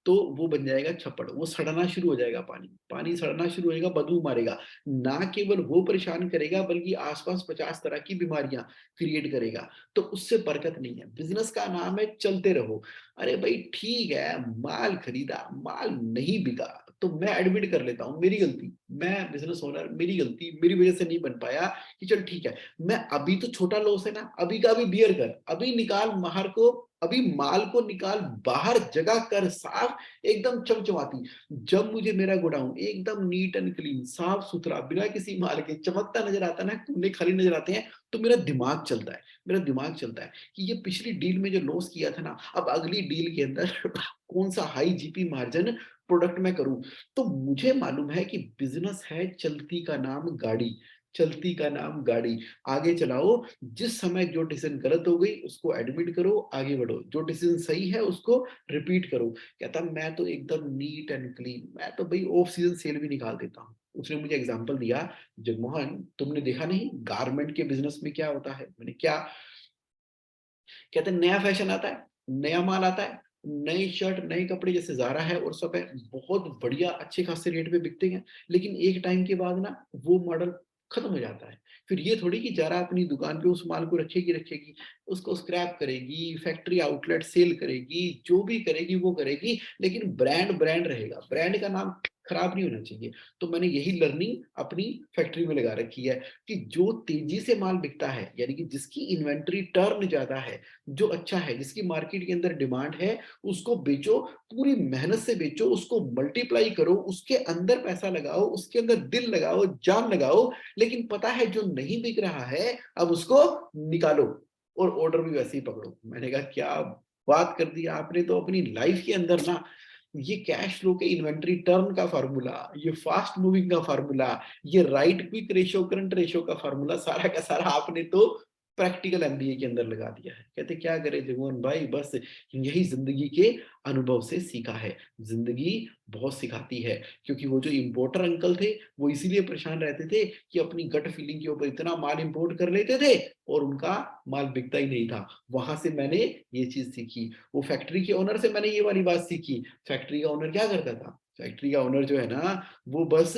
तो वो बन जाएगा छप्पड़, वो सड़ना शुरू हो जाएगा पानी, पानी सड़ना शुरू होएगा, बदबू मारेगा। ना केवल वो परेशान करेगा बल्कि आस-पास 50 तरह की बीमारियाँ क्रिएट करेगा, तो उससे बरकत नहीं है। बिज़नेस का नाम है चलते रहो। अरे भाई ठीक है, माल खरीदा, माल नहीं बिका, तो मैं एडमिट कर लेता हूँ, मेरी गलती, मैं बिज़नेस ओनर, मेरी गलती, मेरी वजह से नहीं बन पाया, कि चल ठीक है, मैं अभी तो छोटा लॉस है ना, अभी का अभी बियर कर, अभी निकाल बाहर को, अभी माल को निकाल बाहर, जगह कर साफ, एकदम चमचमाती। जब मुझे मेरा गोडाउन एकदम नीट एंड क्लीन, साफ-सुथरा, बिना किसी माल के चमकता नज़र आता है ना, कोने खाली नज़र आते हैं, तो मेरा दिमाग चलता है कि ये पिछली डील में जो लॉस किया था ना, अब अगली डील के अंदर कौन-सा हाई जीपी मार्जिन प्रोडक्ट मैं करूँ। तो मुझे मालूम है कि बिज़नेस है चलती का नाम गाड़ी, चलती का नाम गाड़ी, आगे चलाओ, जिस समय जो डिसीज़न गलत हो गई उसको एडमिट करो, आगे बढ़ो, जो डिसीज़न सही है उसको रिपीट करो। कहता मैं तो एकदम नीट एंड क्लीन, मैं तो भई ऑफ सीज़न सेल भी निकाल देता हूँ। उसने मुझे एग्जांपल दिया, जगमोहन तुमने देखा नहीं गारमेंट के बिजनेस में क्या होता है? मैंने क्या? कहते हैं नया फैशन आता है, नया माल आता है, नई शर्ट, नए कपड़े जैसे ज़ारा है और सब है, बहुत बढ़िया अच्छे खासे रेट पे बिकते हैं। लेकिन एक टाइम के बाद ना वो मॉडल खत्म हो जाता है। फिर ये थोड़ी कि ज़ारा अपनी दुकान पे उस माल को रखेगी, उसको स्क्रैप करेगी, फैक्ट्री आउटलेट सेल करेगी, जो भी करेगी वो करेगी, लेकिन ब्रांड ब्रांड रहेगा। ब्रांड का नाम खराब नहीं होना चाहिए। तो मैंने यही लर्निंग अपनी फैक्ट्री में लगा रखी है कि जो तेज़ी से माल बिकता है, यानी कि जिसकी इन्वेंटरी टर्न ज़्यादा है, जो अच्छा है, जिसकी मार्केट के अंदर डिमांड है, उसको बेचो, पूरी मेहनत से बेचो, उसको मल्टीप्लाई करो, उसके अंदर पैसा लगाओ, उसके अंदर दिल लगाओ, जान लगाओ, लेकिन पता है जो नहीं बिक रहा है, अब उसको निकालो और ऑर्डर भी वैसे ही पकड़ो। मैंने कहा क्या बात कर दी आपने तो अपनी लाइफ के अंदर ना, ये कैश फ्लो के इन्वेंटरी टर्न का फार्मूला, ये फास्ट मूविंग का फार्मूला, ये right quick ratio, current ratio का फार्मूला सारा का सारा आपने तो प्रैक्टिकल एमबीए के अंदर लगा दिया है। कहते क्या करें जगमोहन भाई, बस यही जिंदगी के अनुभव से सीखा है। जिंदगी बहुत सिखाती है, क्योंकि वो जो इम्पोर्टर अंकल थे वो इसीलिए परेशान रहते थे कि अपनी गट फीलिंग के ऊपर इतना माल इंपोर्ट कर लेते थे और उनका माल बिकता ही नहीं था। वहां से मैंने ये चीज सीखी। वो फैक्ट्री के ओनर से मैंने ये वाली बात सीखी। फैक्ट्री का ओनर क्या करता था? फैक्ट्री का ओनर जो है ना, वो बस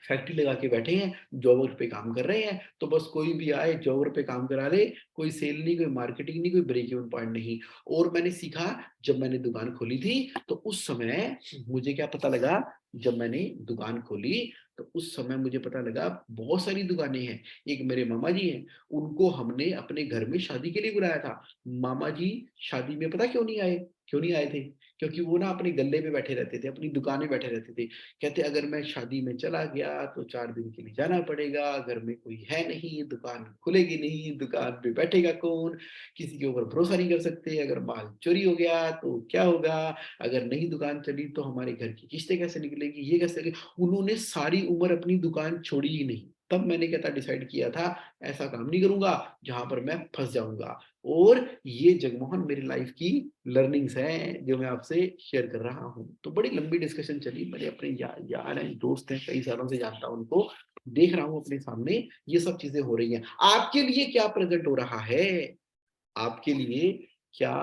फैक्ट्री लगा के बैठे हैं, जॉबर पे काम कर रहे हैं, तो बस कोई भी आए जॉबर पे काम करा ले, कोई सेल नहीं, कोई मार्केटिंग नहीं, कोई ब्रेक इवन पॉइंट नहीं। और मैंने सीखा, जब मैंने दुकान खोली थी तो उस समय मुझे क्या पता लगा, जब मैंने दुकान खोली तो उस समय मुझे पता लगा बहुत सारी दुकानें हैं। एक मेरे मामा जी हैं, उनको हमने अपने घर में शादी के लिए बुलाया था। मामा जी शादी में पता क्यों नहीं आए? क्यों नहीं आए थे? क्योंकि वो ना अपने गल्ले पे बैठे रहते थे, अपनी दुकान में बैठे रहते थे। कहते अगर मैं शादी में चला गया तो 4 दिन के लिए जाना पड़ेगा, घर में कोई है नहीं, दुकान खुलेगी नहीं, दुकान पे बैठेगा कौन, किसी के ऊपर भरोसा नहीं कर सकते, अगर माल चोरी हो गया तो क्या होगा, अगर नहीं दुकान चली तो हमारे घर की किस्तें कैसे निकलेगी, ये कैसे। उन्होंने सारी उम्र अपनी दुकान छोड़ी ही नहीं। तब मैंने कहता डिसाइड किया था, ऐसा काम नहीं करूंगा जहां पर मैं फंस जाऊंगा। और ये जगमोहन मेरी लाइफ की लर्निंग्स हैं जो मैं आपसे शेयर कर रहा हूँ। तो बड़ी लंबी डिस्कशन चली, मेरे अपने यार हैं, दोस्त हैं, कई सालों से जानता हूँ उनको, देख रहा हूँ अपने सामने ये सब चीजें हो रही हैं। आपके लिए क्या प्रेजेंट हो रहा है? आपके लिए क्या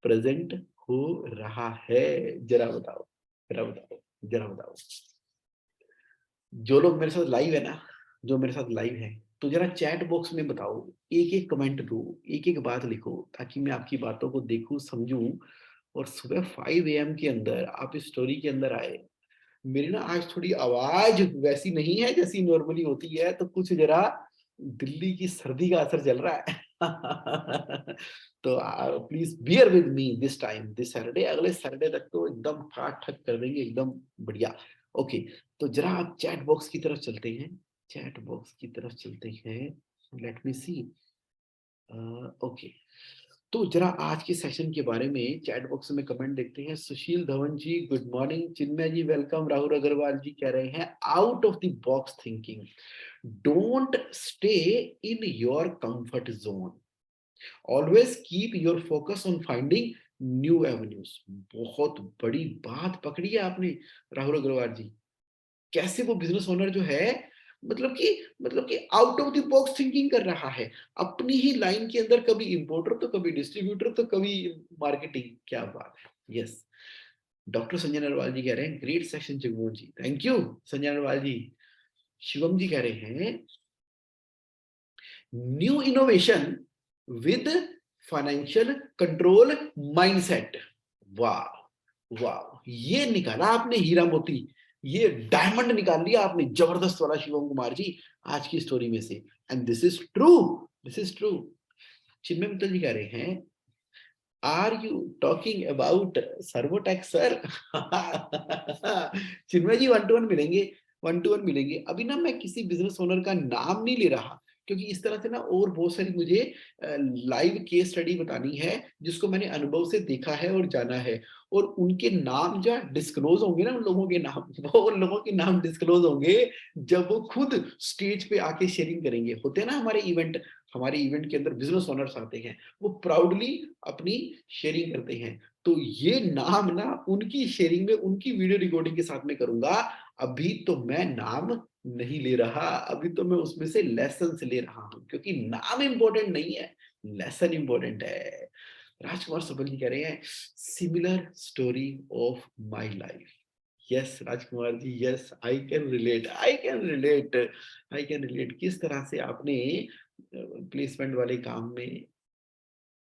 प्रेजेंट हो रहा है? जरा बताओ, जरा बताओ, जरा बताओ। जो लोग मेरे साथ लाइव है ना, जो मेरे साथ लाइव है, तो जरा चैट बॉक्स में बताओ, एक एक कमेंट दो, एक एक बात लिखो, ताकि मैं आपकी बातों को देखूं, समझूं। और सुबह 5 AM के अंदर आप इस स्टोरी के अंदर आए। मेरी ना आज थोड़ी आवाज वैसी नहीं है जैसी नॉर्मली होती है, तो कुछ जरा दिल्ली की सर्दी का असर चल रहा है। तो please bear with me this time, this Saturday, अगले सैटरडे तक तो एकदम फाट ठक कर देंगे, एकदम बढ़िया। ओके, तो जरा आप चैट बॉक्स की तरफ चलते हैं, चैट बॉक्स की तरफ चलते हैं। लेट मी सी। ओके, तो जरा आज के सेशन के बारे में चैट बॉक्स में कमेंट देखते हैं। सुशील धवन जी गुड मॉर्निंग, चिन्मय जी वेलकम, राहुल अग्रवाल जी कह रहे हैं out of the box thinking, don't stay in your comfort zone, always keep your focus on finding new avenues. बहुत बड़ी बात पकड़ी है आपने राहुल अग्रवाल जी। कैसे वो बिजनेस ओनर जो है, मतलब कि out of the box thinking कर रहा है, अपनी ही लाइन के अंदर, कभी इंपोर्टर तो कभी डिस्ट्रीब्यूटर तो कभी मार्केटिंग। क्या बात है। यस, डॉक्टर संजय नरवाल जी कह रहे हैं great session Jagmohan ji, thank you Sanjay Narwal ji. Shivam ji कह रहे हैं new innovation with financial control mindset. वाह वाह, ये निकाला आपने हीरा मोती, ये डायमंड निकाल लिया आपने जबरदस्त वाला शिवम कुमार जी आज की स्टोरी में से। And this is true, this is true. Chinmay Mittal ji कह रहे हैं are you talking about Servotech sir? Chinmay ji 1 to 1 मिलेंगे, 1 to 1 मिलेंगे। अभी ना मैं किसी बिजनेस ओनर का नाम नहीं ले रहा, क्योंकि इस तरह से ना और बहुत सारी मुझे लाइव केस स्टडी बतानी है जिसको मैंने अनुभव से देखा है और जाना है। और उनके नाम जो डिस्क्लोज होंगे ना, उन लोगों के नाम, वो उन लोगों के नाम डिस्क्लोज होंगे जब वो खुद स्टेज पे आके शेयरिंग करेंगे। होते हैं ना हमारे इवेंट, हमारे इवेंट के अंदर बिजनेस ओनर्स आते हैं, वो प्राउडली अपनी शेयरिंग करते हैं। तो ये नाम ना उनकी शेयरिंग में, उनकी वीडियो रिकॉर्डिंग के साथ में करूँगा। अभी तो मैं नाम नहीं ले रहा, अभी तो मैं उसमें से लेसन्स ले रहा हूँ, क्योंकि नाम इम्पोर्टेंट नहीं है, लेसन इम्पोर्टेंट है। राजकुमार सबल जी कह रहे हैं, similar story of my life. Yes Rajkumar ji, yes, I can relate, I can relate, I can relate. किस तरह से आपने प्लेसमेंट वाले काम में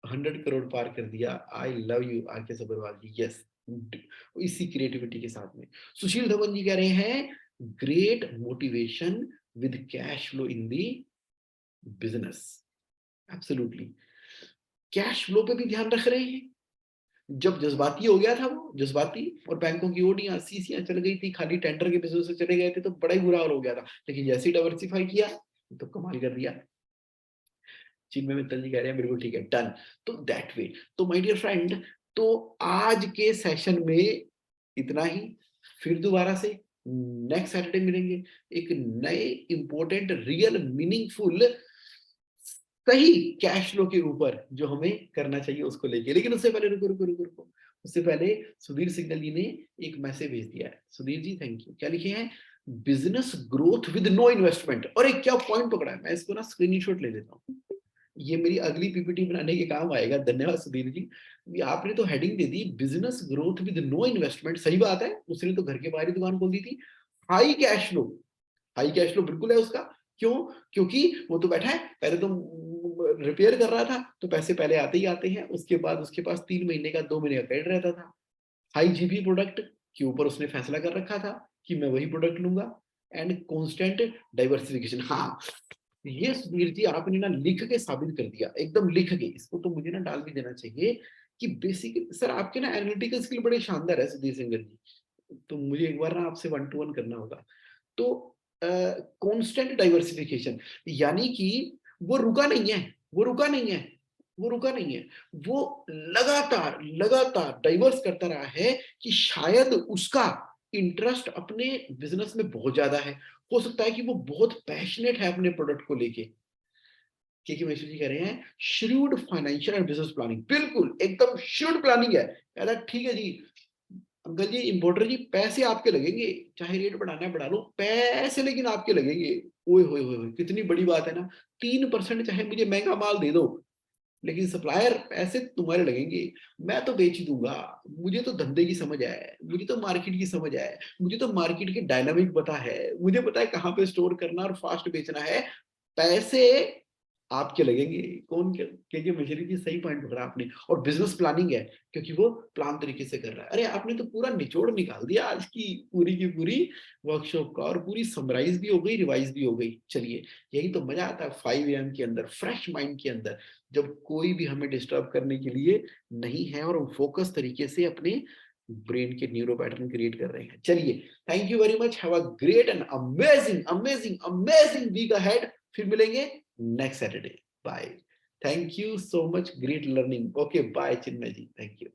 100 करोड़ पार कर दिया। आई लव यू आर के सबरवाल जी, यस, इसी क्रिएटिविटी के साथ में। सुशील धवन जी कह रहे हैं, great motivation with cash flow in the business. Absolutely, cash flow पे भी ध्यान रख रहे हैं। जब जज्बाती हो गया था वो, जज्बाती, और बैंकों की ओडियां सीसियां चल गई थी, खाली टेंडर के बिजनेस से चले गए थे, तो बड़ा ही बुरा हाल हो गया था। लेकिन जैसे ही डाइवर्सिफाई किया तो कमाल कर दिया। चिन्मय मित्तल जी कह रहे हैं बिल्कुल ठीक है, डन। तो दैट वे, तो माय डियर फ्रेंड, तो आज के सेशन में इतना ही। फिर दोबारा से नेक्स्ट सैटरडे मिलेंगे एक नए इंपॉर्टेंट, रियल, मीनिंगफुल, सही कैश फ्लो के ऊपर जो हमें करना चाहिए उसको लेके। लेकिन उससे पहले रुको रुको रुको रुको, उससे पहले सुधीर सिंगल जी ने एक मैसेज भेज दिया है। Sudhir ji thank you. क्या लिखे हैं? Business growth with no investment. और एक क्या पॉइंट पकड़ा है, मैं इसको ना स्क्रीनशॉट ले लेता हूँ, ये मेरी अगली पीपीटी बनाने के काम आएगा। धन्यवाद सुधीर जी। आपने तो हेडिंग दे दी, business growth with no investment. सही बात है, उसने तो घर के बाहर ही दुकान खोल दी थी। High cash flow, high cash flow बिल्कुल है उसका। क्यों? क्योंकि वो तो बैठा है, पहले तो रिपेयर कर रहा था, तो पैसे पहले आते ही आते हैं। उसके बाद उसके पास 3 महीने का, 2 महीने का क्रेडिट रहता था। हाई जीबी प्रोडक्ट के ऊपर उसने फैसला कर रखा था कि मैं वही प्रोडक्ट लूंगा। And constant diversification. हाँ, ये सुधीर जी आपने ना लिख के साबित कर दिया, एकदम लिख के। इसको तो मुझे ना डाल भी देना चाहिए कि बेसिक, सर आपके ना एनालिटिकल स्किल बड़े शानदार है सुधीर सिंगर जी। तो मुझे एक बार ना आपसे 1 to 1 करना होगा। तो कांस्टेंट डाइवर्सिफिकेशन, यानी कि वो रुका नहीं है, वो रुका नहीं है, वो रुका नहीं है, वो लगातार लगातार डाइवर्स करता रहा है कि शायद उसका इंटरेस्ट अपने बिजनेस में बहुत ज्यादा है। हो सकता है कि वो बहुत पैशनेट है अपने प्रोडक्ट को लेके। के मिश्र जी कह रहे हैं, shrewd financial and business planning. बिल्कुल एकदम श्रूड प्लानिंग है। कहता ठीक है जी अंकल जी, इम्पोर्टर जी, पैसे आपके लगेंगे, चाहे रेट बढ़ाना है बढ़ा लो, पैसे लेकिन आपके लगेंगे। ओए होए होए होए, कितनी बड़ी बात है ना। 3% चाहे मुझे महंगा माल दे दो, लेकिन सप्लायर पैसे तुम्हारे लगेंगे। मैं तो बेच ही दूंगा, मुझे तो धंधे की समझ है, मुझे तो मार्केट की समझ है, मुझे तो मार्केट के डायनामिक पता है, मुझे पता है कहाँ पे स्टोर करना और फास्ट बेचना है। पैसे आपके लगेंगे। कौन? के मिश्री जी, सही पॉइंट पकड़ा आपने। और बिजनेस प्लानिंग है, क्योंकि वो प्लान तरीके से कर रहा है। अरे आपने तो पूरा निचोड़ निकाल दिया आज की पूरी वर्कशॉप का, और पूरी समराइज भी हो गई, रिवाइज भी हो गई। चलिए, यही तो मजा आता है 5 AM के अंदर, फ्रेश माइंड के अंदर, जब कोई भी हमें डिस्टर्ब करने के लिए नहीं है, और हम फोकस तरीके से अपने ब्रेन के न्यूरो पैटर्न क्रिएट कर रहे हैं। चलिए, thank you very much, have a great and amazing amazing amazing week ahead. फिर मिलेंगे next Saturday. Bye. Thank you so much, great learning. Okay bye Chinmay ji, thank you.